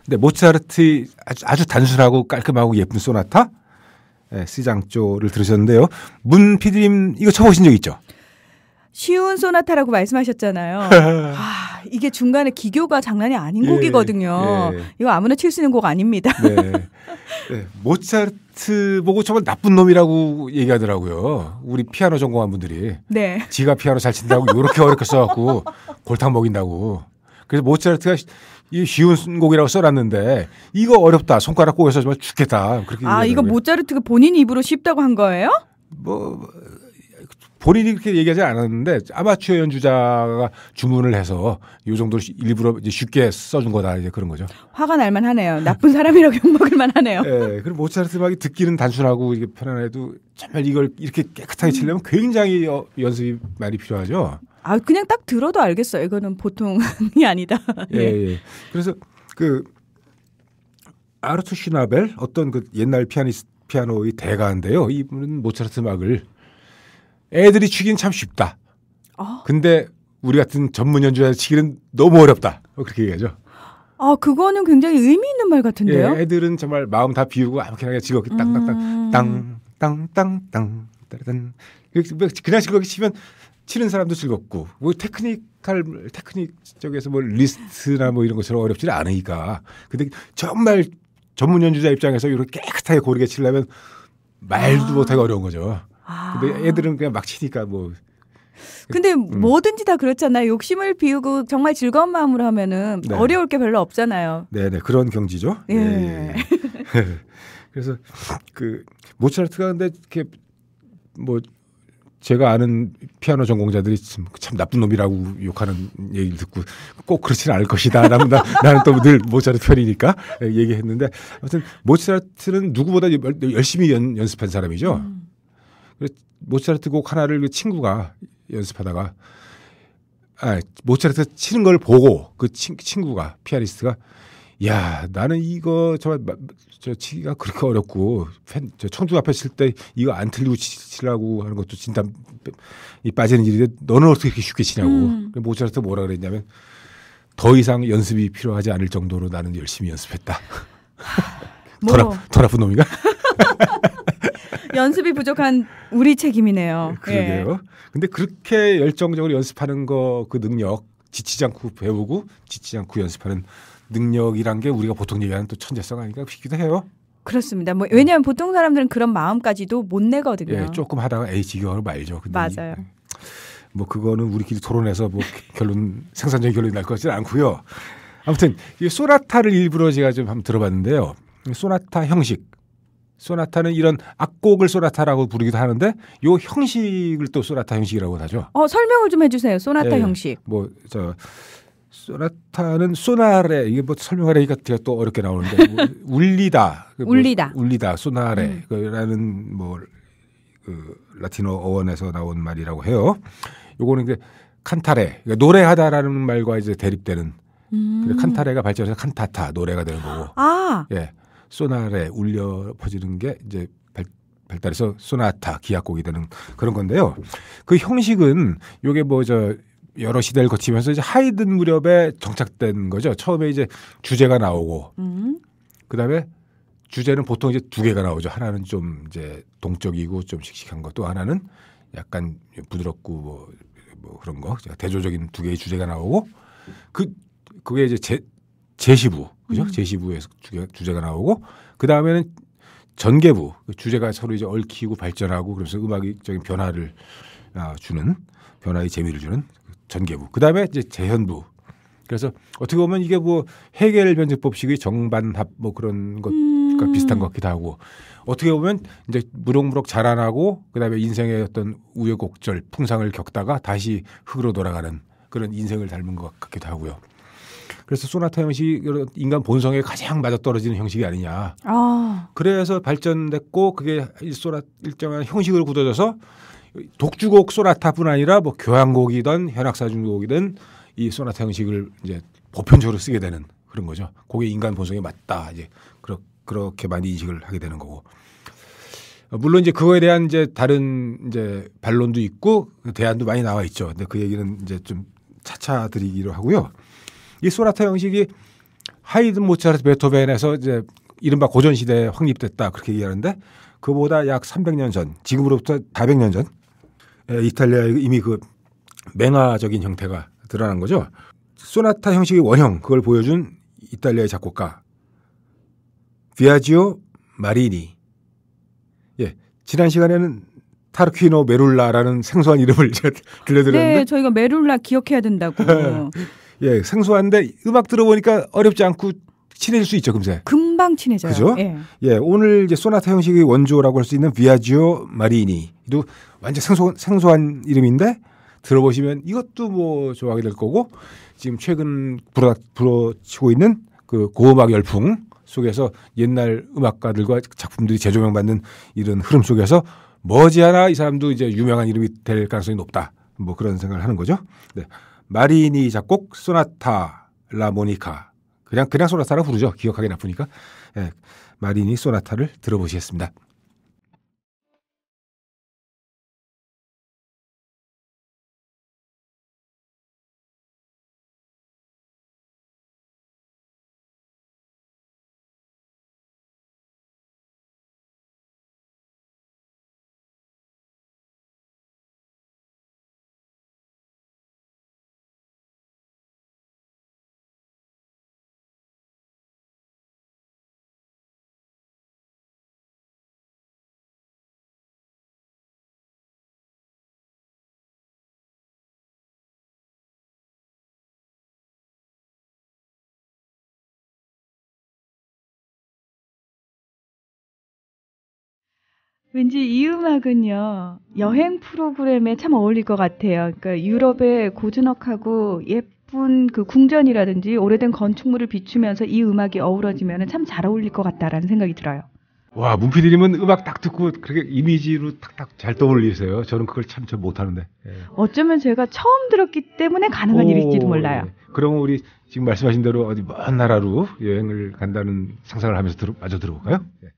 근데 모차르트 아주 단순하고 깔끔하고 예쁜 소나타 C장조를 들으셨는데요. 문 PD님 이거 쳐보신 적 있죠? 쉬운 소나타라고 말씀하셨잖아요. 아, 이게 중간에 기교가 장난이 아닌 곡이거든요. 이거 아무나 칠 수 있는 곡 아닙니다. 네, 모차르트 보고 정말 나쁜 놈이라고 얘기하더라고요. 우리 피아노 전공한 분들이. 네. 지가 피아노 잘 친다고 이렇게 어렵게 써갖고 골탕 먹인다고. 그래서 모차르트가 이 쉬운 곡이라고 써놨는데 이거 어렵다. 손가락 꼬여서 정말 죽겠다. 그렇게 이거 모차르트가 본인 입으로 쉽다고 한 거예요? 뭐 본인이 그렇게 얘기하지 않았는데 아마추어 연주자가 주문을 해서 이 정도로 일부러 이제 쉽게 써준 거다 이제 그런 거죠. 화가 날만 하네요. 나쁜 사람이라고 욕먹을만 하네요. 네, 그리고 모차르트 음악이 듣기는 단순하고 이게 편안해도 정말 이걸 이렇게 깨끗하게 치려면 굉장히 연습이 많이 필요하죠. 그냥 딱 들어도 알겠어요. 이거는 보통이 아니다. 예. 그래서 그 아르투 슈나벨 어떤 그 옛날 피아노의 대가인데요. 이분은 모차르트 음악을 애들이 치기는 참 쉽다. 근데 우리 같은 전문 연주자 치기는 너무 어렵다. 그렇게 얘기하죠. 그거는 굉장히 의미 있는 말 같은데요. 예, 애들은 정말 마음 다 비우고 아무렇게나 즐겁게 땅땅땅 그냥 즐겁게 치면 치는 사람도 즐겁고 뭐 테크닉 쪽에서 뭐 리스트나 뭐 이런 것처럼 어렵지는 않으니까. 근데 정말 전문 연주자 입장에서 이렇게 깨끗하게 고르게 치려면 말도 못하기 어려운 거죠. 근데 애들은 그냥 막 치니까 뭐. 근데 뭐든지 다 그렇잖아요. 욕심을 비우고 정말 즐거운 마음으로 하면은 네. 어려울 게 별로 없잖아요. 네네 그런 경지죠. 예. 그래서 그 모차르트가 근데 이렇게 뭐 제가 아는 피아노 전공자들이 참 나쁜 놈이라고 욕하는 얘기를 듣고 꼭 그렇지는 않을 것이다. 나는 또 늘 모차르트 편이니까 얘기했는데 아무튼 모차르트는 누구보다 열심히 연습한 사람이죠. 그래서 모차르트 곡 하나를 그 친구가 연습하다가 모차르트 치는 걸 보고 그 친구가 피아니스트가 야 나는 이거 저 치기가 그렇게 어렵고 저 청중 앞에 칠 때 이거 안 틀리고 치려고 하는 것도 진땀이 빠지는 일인데 너는 어떻게 이렇게 쉽게 치냐고. 모차르트 뭐라 그랬냐면 더 이상 연습이 필요하지 않을 정도로 나는 열심히 연습했다. 더 나쁜 놈인가? 연습이 부족한 우리 책임이네요. 그러게요. 근데 그렇게 열정적으로 연습하는 거 그 능력 지치지 않고 배우고 지치지 않고 연습하는 능력이란 게 우리가 보통 얘기하는 또 천재성 아닌가 싶기도 해요. 그렇습니다. 뭐 왜냐하면 보통 사람들은 그런 마음까지도 못 내거든요. 예, 조금 하다가 지겨워서 말죠. 근데 맞아요. 뭐 그거는 우리끼리 토론해서 뭐 생산적인 결론이 날 것 같지는 않고요. 아무튼 이 소나타를 일부러 제가 좀 한번 들어봤는데요. 소나타 형식. 소나타는 이런 악곡을 소나타라고 부르기도 하는데 요 형식을 또 소나타 형식이라고 하죠. 설명을 좀 해주세요. 소나타 형식. 소나타는 소나레 이게 뭐 설명하려니까 또 어렵게 나오는데 뭐 울리다 소나레라는 뭐 그 라틴어 어원에서 나온 말이라고 해요. 요거는 이제 칸타레 그러니까 노래하다라는 말과 이제 대립되는 칸타레가 발전해서 칸타타 노래가 되는 거고. 예. 소나레 울려 퍼지는 게 이제 발달해서 소나타 기악곡이 되는 그런 건데요. 그 형식은 요게 뭐 여러 시대를 거치면서 이제 하이든 무렵에 정착된 거죠. 처음에 이제 주제가 나오고 그다음에 주제는 보통 이제 두 개가 나오죠. 하나는 좀 이제 동적이고 좀 씩씩한 거, 또 하나는 약간 부드럽고 뭐 그런 거 대조적인 두 개의 주제가 나오고 그게 이제 제시부 그죠? 제시부에서 주제가 나오고 그 다음에는 전개부 주제가 서로 이제 얽히고 발전하고 그러면서 음악적인 변화를 주는 변화의 재미를 주는 전개부. 그 다음에 이제 재현부. 그래서 어떻게 보면 이게 뭐 헤겔 변증법식의 정반합 뭐 그런 것과 비슷한 것 같기도 하고 어떻게 보면 이제 무럭무럭 자라나고 그다음에 인생의 어떤 우여곡절 풍상을 겪다가 다시 흙으로 돌아가는 그런 인생을 닮은 것 같기도 하고요. 그래서 소나타 형식이 인간 본성에 가장 맞아떨어지는 형식이 아니냐. 그래서 발전됐고 그게 일정한 형식으로 굳어져서 독주곡 소나타뿐 아니라 뭐 교향곡이든 현악사중곡이든 이 소나타 형식을 이제 보편적으로 쓰게 되는 그런 거죠. 그게 인간 본성에 맞다. 이제 그렇게 많이 인식을 하게 되는 거고. 물론 이제 그거에 대한 이제 다른 이제 반론도 있고 대안도 많이 나와 있죠. 근데 그 얘기는 이제 좀 차차 드리기로 하고요. 이 소나타 형식이 하이든, 모차르트, 베토벤에서 이제 이른바 고전 시대에 확립됐다 그렇게 얘기하는데 그보다 약 300년 전, 지금으로부터 400년 전 이탈리아에 이미 그 맹아적인 형태가 드러난 거죠. 소나타 형식의 원형 그걸 보여준 이탈리아의 작곡가 비아지오 마리니. 예, 지난 시간에는 타르퀴노 메룰라라는 생소한 이름을 제가 들려드렸는데 네, 저희가 메룰라 기억해야 된다고. 예, 생소한데 음악 들어보니까 어렵지 않고 친해질 수 있죠, 금세. 금방 친해져요. 그죠? 예. 예, 오늘 이제 소나타 형식의 원조라고 할 수 있는 비아지오 마리니도 완전 생소한 이름인데 들어보시면 이것도 뭐 좋아하게 될 거고 지금 최근 불어치고 있는 그 고음악 열풍 속에서 옛날 음악가들과 작품들이 재조명받는 이런 흐름 속에서 머지않아 이 사람도 이제 유명한 이름이 될 가능성이 높다. 뭐 그런 생각을 하는 거죠. 네. 마리니 작곡 소나타 라 모니카. 그냥 소나타라 부르죠. 기억하기 나쁘니까. 네. 마리니 소나타를 들어보시겠습니다. 왠지 이 음악은요, 여행 프로그램에 참 어울릴 것 같아요. 그러니까 유럽의 고즈넉하고 예쁜 그 궁전이라든지 오래된 건축물을 비추면서 이 음악이 어우러지면 참 잘 어울릴 것 같다라는 생각이 들어요. 와, 문피디님은 음악 딱 듣고 그렇게 이미지로 탁탁 잘 떠올리세요. 저는 그걸 참 잘 못하는데. 예. 어쩌면 제가 처음 들었기 때문에 가능한 일일지도 몰라요. 예. 그러면 우리 지금 말씀하신 대로 어디 먼 나라로 여행을 간다는 상상을 하면서 마저 들어볼까요? 예.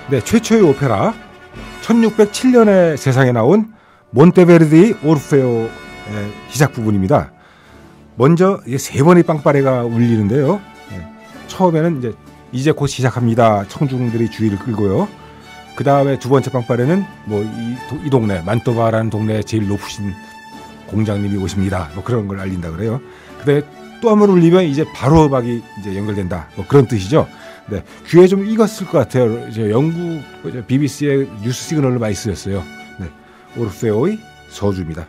네, 최초의 오페라 1607년에 세상에 나온 몬테베르디의 오르페오의 시작 부분입니다. 먼저 이게 세 번의 빵빠레가 울리는데요. 네, 처음에는 이제 곧 시작합니다. 청중들이 주의를 끌고요. 그 다음에 두 번째 빵빠레는 뭐 이 동네 만토바라는 동네에 제일 높으신 공장님이 오십니다. 뭐 그런 걸 알린다 그래요. 그다음에 또 한 번 울리면 이제 바로 음악이 이제 연결된다. 뭐 그런 뜻이죠. 네, 귀에 좀 익었을 것 같아요. 영국 BBC의 뉴스 시그널로 많이 쓰였어요. 네, 오르페오의 서주입니다.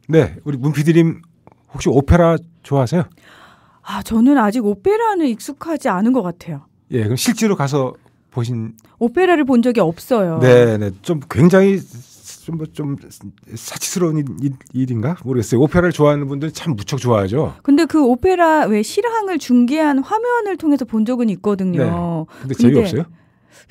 네, 우리 문피디님 혹시 오페라 좋아하세요? 아, 저는 아직 오페라는 익숙하지 않은 것 같아요. 예, 그럼 실제로 가서 보신 오페라를 본 적이 없어요. 네, 네, 좀 굉장히 좀 사치스러운 일인가 모르겠어요. 오페라를 좋아하는 분들은 참 무척 좋아하죠. 근데 그 오페라 왜 실황을 중계한 화면을 통해서 본 적은 있거든요. 네. 근데 재미없어요?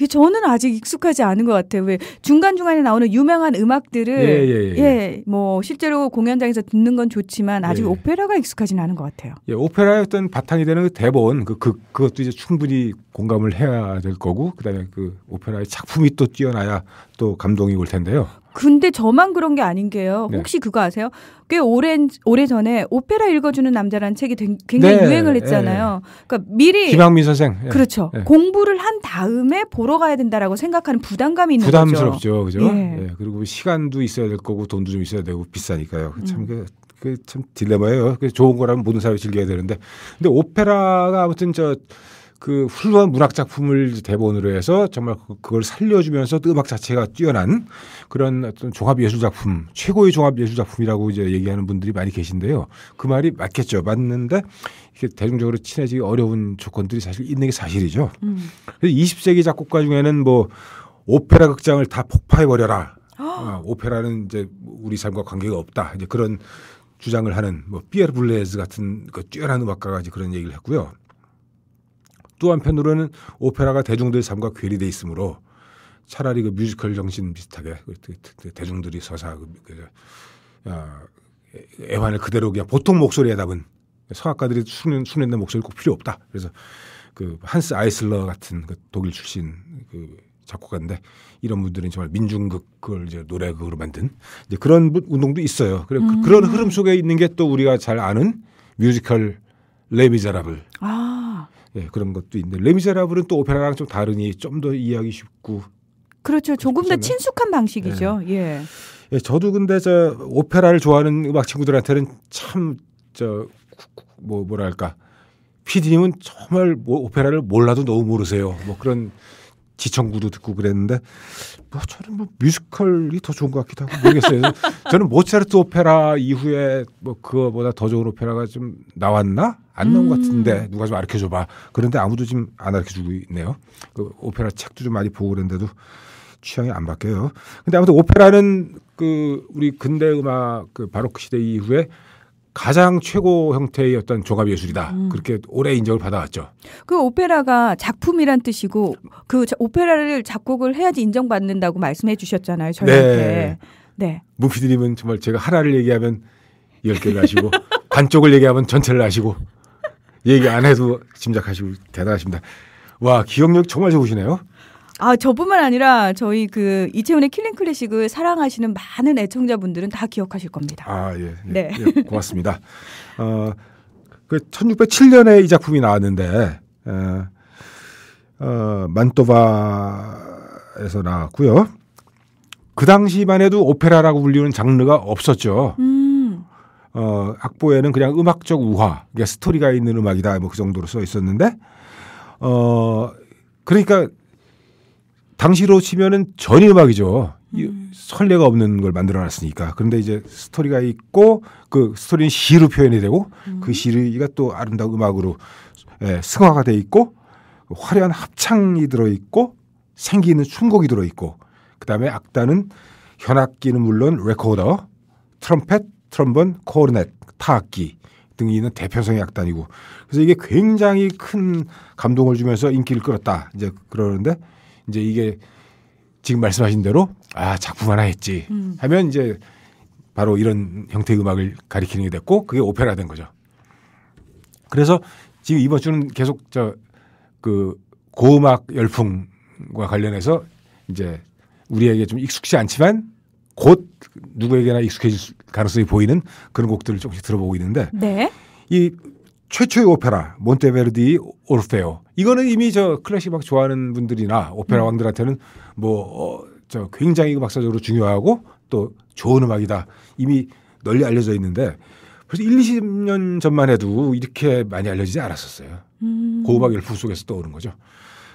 저는 아직 익숙하지 않은 것 같아요. 왜 중간중간에 나오는 유명한 음악들을 뭐 실제로 공연장에서 듣는 건 좋지만 아직 오페라가 익숙하지는 않은 것 같아요. 예, 오페라의 어떤 바탕이 되는 그 대본 그것도 이제 충분히 공감을 해야 될 거고 그다음에 그 오페라의 작품이 또 뛰어나야 또 감동이 올 텐데요. 근데 저만 그런 게 아닌 게요. 혹시 그거 아세요? 꽤 오래전에 오페라 읽어주는 남자라는 책이 굉장히 유행을 했잖아요. 그러니까 미리 김학민 선생. 그렇죠. 공부를 한 다음에 보러 가야 된다라고 생각하는 부담감이 있는 부담스럽죠. 거죠. 그죠? 예, 그리고 시간도 있어야 될 거고 돈도 좀 있어야 되고 비싸니까요. 참 딜레마예요. 좋은 거라면 모든 사람이 즐겨야 되는데. 근데 오페라가 아무튼 그 훌륭한 문학 작품을 대본으로 해서 정말 그걸 살려주면서 또 음악 자체가 뛰어난 그런 어떤 종합 예술 작품, 최고의 종합 예술 작품이라고 이제 얘기하는 분들이 많이 계신데요. 그 말이 맞겠죠. 맞는데 이게 대중적으로 친해지기 어려운 조건들이 사실 있는 게 사실이죠. 그래서 20세기 작곡가 중에는 뭐 오페라 극장을 다 폭파해 버려라. 오페라는 이제 우리 삶과 관계가 없다. 이제 그런 주장을 하는 뭐 피에르 블레즈 같은 그 뛰어난 음악가가 이제 그런 얘기를 했고요. 또 한편으로는 오페라가 대중들의 삶과 괴리돼 있으므로 차라리 그 뮤지컬 정신 비슷하게 대중들이 서사 애환을 그대로 그냥 보통 목소리에 담은 성악가들이 순했는 목소리 꼭 필요 없다. 그래서 그 한스 아이슬러 같은 그 독일 출신 그 작곡가인데 이런 분들은 정말 민중극을 이제 노래극으로 만든 이제 그런 운동도 있어요. 그런 흐름 속에 있는 게 또 우리가 잘 아는 뮤지컬 레미제라블. 예, 그런 것도 있는데 레미제라블은 또 오페라랑 좀 다르니 좀 더 이해하기 쉽고 그렇죠. 조금 더 친숙한 방식이죠. 예. 예, 저도 근데 오페라를 좋아하는 음악 친구들한테는 참 뭐랄까 PD님은 정말 오페라를 몰라도 너무 모르세요. 뭐 그런 지청구도 듣고 그랬는데 뭐 저는 뭐 뮤지컬이 더 좋은 것 같기도 하고 모르겠어요. 저는 모차르트 오페라 이후에 뭐 그거보다 더 좋은 오페라가 좀 나왔나? 안 나온 것 같은데 누가 좀 가르쳐줘봐. 그런데 아무도 지금 안 가르쳐주고 있네요. 그 오페라 책도 좀 많이 보고 그랬는데도 취향이 안 바뀌어요. 근데 아무튼 오페라는 그 우리 근대 음악 그 바로크 시대 이후에 가장 최고 형태의 어떤 종합 예술이다. 그렇게 오래 인정을 받아왔죠. 그 오페라가 작품이란 뜻이고 그 오페라를 작곡을 해야지 인정받는다고 말씀해 주셨잖아요. 저희한테. 네. 문피디님은 정말 제가 하나를 얘기하면 10개를 하시고 반쪽을 얘기하면 전체를 하시고 얘기 안 해도 짐작하시고 대단하십니다. 와, 기억력 정말 좋으시네요. 아, 저뿐만 아니라 저희 그 이채훈의 킬링 클래식을 사랑하시는 많은 애청자분들은 다 기억하실 겁니다. 아, 예. 네. 예, 고맙습니다. 그 1607년에 이 작품이 나왔는데 만토바에서 나왔고요. 그 당시만 해도 오페라라고 불리는 장르가 없었죠. 악보에는 그냥 음악적 우화, 그러니까 스토리가 있는 음악이다, 뭐 그 정도로 써 있었는데, 그러니까 당시로 치면은 전인 음악이죠. 선례가 없는 걸 만들어놨으니까. 그런데 이제 스토리가 있고 그 스토리는 시로 표현이 되고 그 시가 또 아름다운 음악으로 승화가 돼 있고 화려한 합창이 들어있고 생기는 춤곡이 들어있고 그다음에 악단은 현악기는 물론 레코더, 트럼펫, 트럼본, 코르넷, 타악기 등이 있는 대표성의 악단이고 그래서 이게 굉장히 큰 감동을 주면서 인기를 끌었다. 이제 그러는데 이제 이게 지금 말씀하신 대로 작품 하나 했지 하면 이제 바로 이런 형태의 음악을 가리키는 게 됐고 그게 오페라 된 거죠. 그래서 지금 이번 주는 계속 그 고음악 열풍과 관련해서 이제 우리에게 좀 익숙치 않지만 곧 누구에게나 익숙해질 가능성이 보이는 그런 곡들을 조금씩 들어보고 있는데 네. 이 최초의 오페라 몬테베르디 오르페오 이거는 이미 클래식 음악 좋아하는 분들이나 오페라 왕들한테는 굉장히 음악사적으로 중요하고 또 좋은 음악이다 이미 널리 알려져 있는데 벌써 20년 전만 해도 이렇게 많이 알려지지 않았었어요. 고음악 열풍 속에서 떠오른 거죠.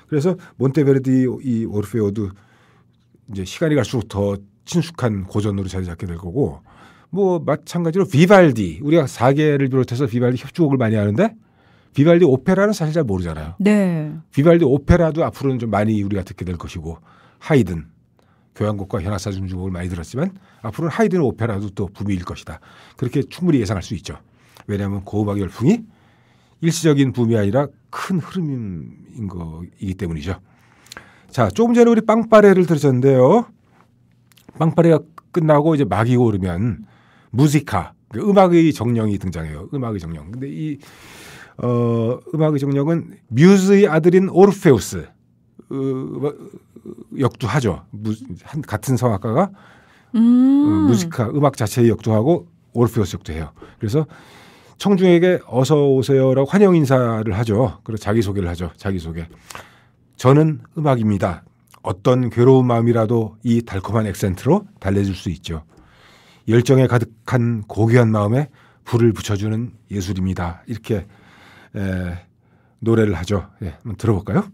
그래서 몬테베르디 이 오르페오도 이제 시간이 갈수록 더 친숙한 고전으로 자리 잡게 될 거고 뭐 마찬가지로 비발디 우리가 사계를 비롯해서 비발디 협주곡을 많이 하는데 비발디 오페라는 사실 잘 모르잖아요. 네. 비발디 오페라도 앞으로는 좀 많이 우리가 듣게 될 것이고 하이든 교향곡과 현악사 중주곡을 많이 들었지만 앞으로는 하이든 오페라도 또 붐일 것이다. 그렇게 충분히 예상할 수 있죠. 왜냐하면 고음악 열풍이 일시적인 붐이 아니라 큰 흐름인 거이기 때문이죠. 자, 조금 전에 우리 빵빠레를 들으셨는데요. 빵빠레가 끝나고 이제 막이 오르면 무지카, 음악의 정령이 등장해요. 음악의 정령. 근데 이 음악의 정령은 뮤즈의 아들인 오르페우스 역도하죠. 같은 성악가가 무지카 음악 자체의 역도하고 오르페우스 역도해요. 그래서 청중에게 어서 오세요라고 환영 인사를 하죠. 그리고 자기소개를 하죠. 자기소개. 저는 음악입니다. 어떤 괴로운 마음이라도 이 달콤한 액센트로 달래줄 수 있죠. 열정에 가득한 고귀한 마음에 불을 붙여주는 예술입니다. 이렇게 노래를 하죠. 한번 들어볼까요?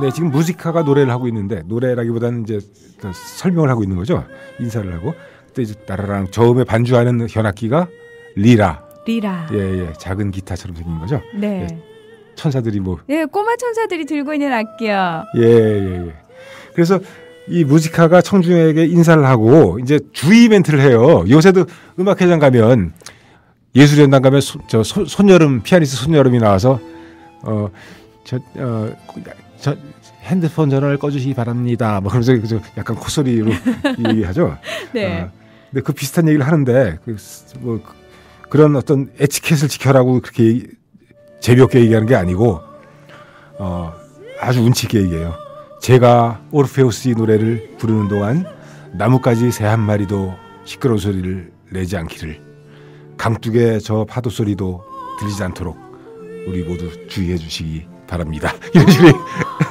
네, 지금 무지카가 노래를 하고 있는데 노래라기보다는 이제 설명을 하고 있는 거죠. 인사를 하고 그때 이제 따라랑 저음에 반주하는 현악기가 리라. 예, 작은 기타처럼 생긴 거죠. 네. 예, 천사들이 뭐. 예, 꼬마 천사들이 들고 있는 악기요. 예. 그래서 이 무지카가 청중에게 인사를 하고 이제 주의 멘트를 해요. 요새도 음악회장 가면 예술연당 가면 손여름 피아니스트 손여름이 나와서 저 핸드폰 전화를 꺼주시기 바랍니다. 뭐 그러면서 약간 콧소리로 얘기하죠. 네. 근데 그 비슷한 얘기를 하는데 그런 어떤 에티켓을 지켜라고 그렇게 재미없게 얘기하는 게 아니고 아주 운치 있게 얘기해요. 제가 오르페우스의 노래를 부르는 동안 나뭇가지 새 한 마리도 시끄러운 소리를 내지 않기를, 강둑의 저 파도 소리도 들리지 않도록 우리 모두 주의해 주시기 바랍니다. 이런 식으로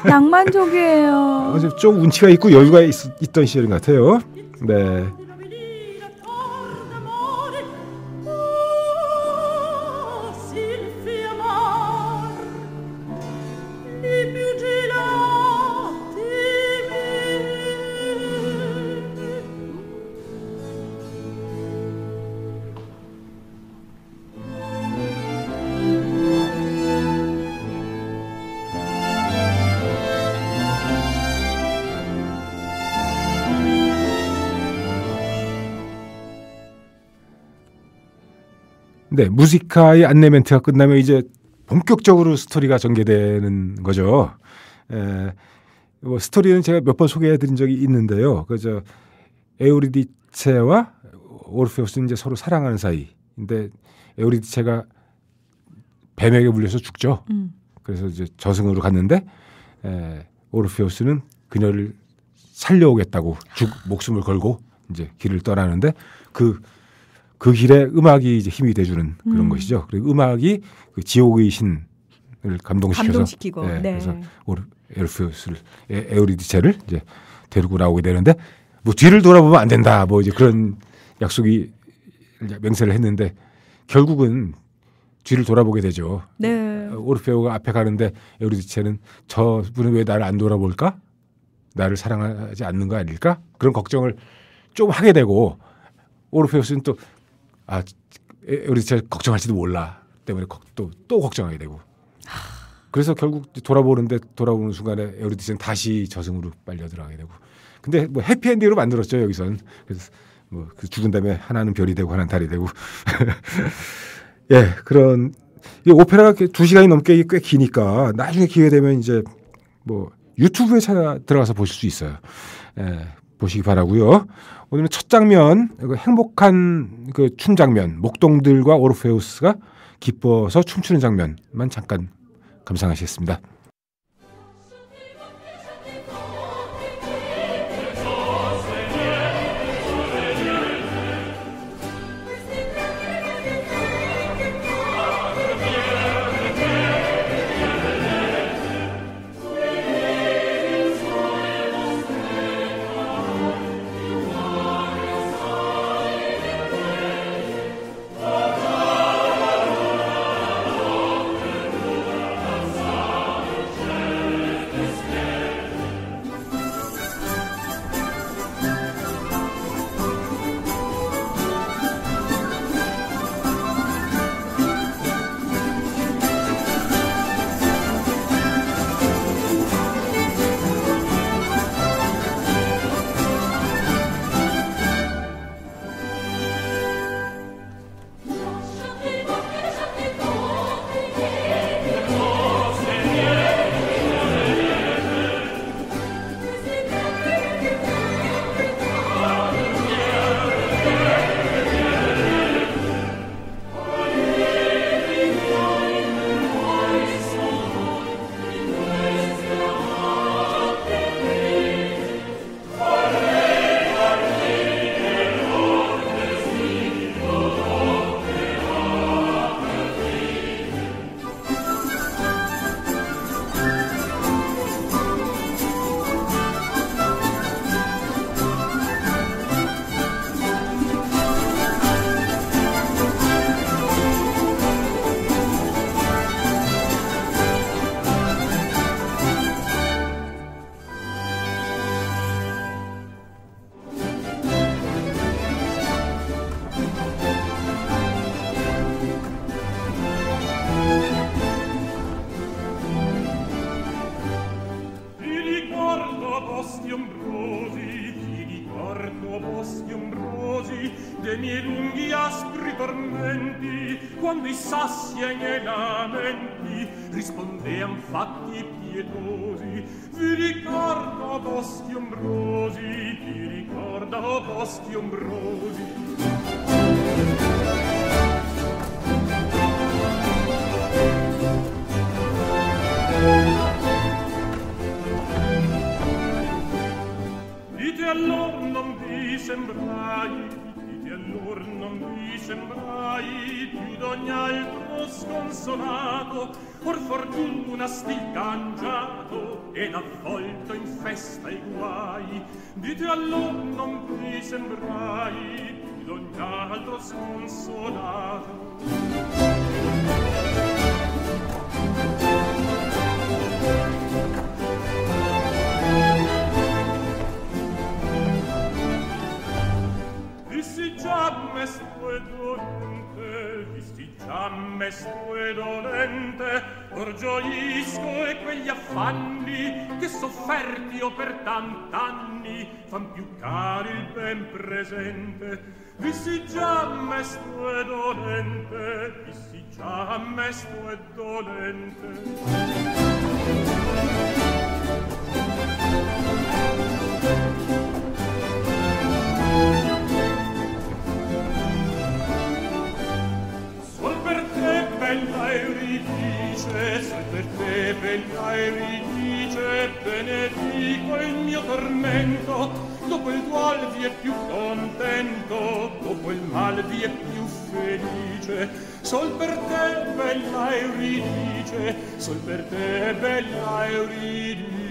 낭만적이에요. 좀 운치가 있고 여유가 있던 시절인 것 같아요. 네. 네, 무지카의 안내 멘트가 끝나면 이제 본격적으로 스토리가 전개되는 거죠. 뭐 스토리는 제가 몇 번 소개해드린 적이 있는데요. 그저 에우리디체와 오르페우스는 이제 서로 사랑하는 사이인데 에우리디체가 뱀에게 물려서 죽죠. 그래서 이제 저승으로 갔는데 오르페우스는 그녀를 살려오겠다고 목숨을 걸고 이제 길을 떠나는데 그 길에 음악이 이제 힘이 돼주는 그런 것이죠. 그리고 음악이 그 지옥의 신을 감동시키고. 네. 그래서 오르페우스를 에우리디체를 이제 데리고 나오게 되는데 뭐 뒤를 돌아보면 안 된다. 뭐 이제 그런 약속이 맹세를 했는데 결국은 뒤를 돌아보게 되죠. 네. 오르페우가 앞에 가는데 에우리디체는 저분은 왜 나를 안 돌아볼까? 나를 사랑하지 않는 거 아닐까? 그런 걱정을 좀 하게 되고 오르페우스는 또 에우리디체 걱정할지도 몰라 때문에 또 걱정하게 되고 그래서 결국 돌아보는 순간에 에우리디체는 다시 저승으로 빨려 들어가게 되고 근데 뭐 해피엔딩으로 만들었죠 여기서는. 그래서 뭐 그 죽은 다음에 하나는 별이 되고 하나는 달이 되고 예 그런 이 오페라가 2시간이 넘게 꽤 기니까 나중에 기회 되면 이제 뭐 유튜브에 찾아 들어가서 보실 수 있어요. 예, 보시기 바라고요. 오늘은 첫 장면 행복한 그 춤 장면 목동들과 오르페우스가 기뻐서 춤추는 장면만 잠깐 감상하시겠습니다. de miei lunghi aspri tormenti, quando i sassi ai miei lamenti rispondean fatti pietosi. Vi ricordo boschi ombrosi, vi ricordo boschi ombrosi. Dite allor non vi sembrai, dite allor non vi sembrai più d'ogni altro sconsolato, or fortuna stil cangiato ed avvolto in festa e guai. Dite allor non vi sembrai più d'ogni altro sconsolato. Visti già mesto e dolente, visti già mesto e dolente, or quanto gioisco e quegli affanni che sofferti io per tant'anni fan più caro il ben presente. Vissi già mesto e dolente, vissi già mesto e dolente. Bella Euridice, sol per te, bella Euridice, benedico il mio tormento, dopo il dual vi è più contento, dopo il mal vi è più felice. Sol per te, bella Euridice, sol per te, bella Euridice.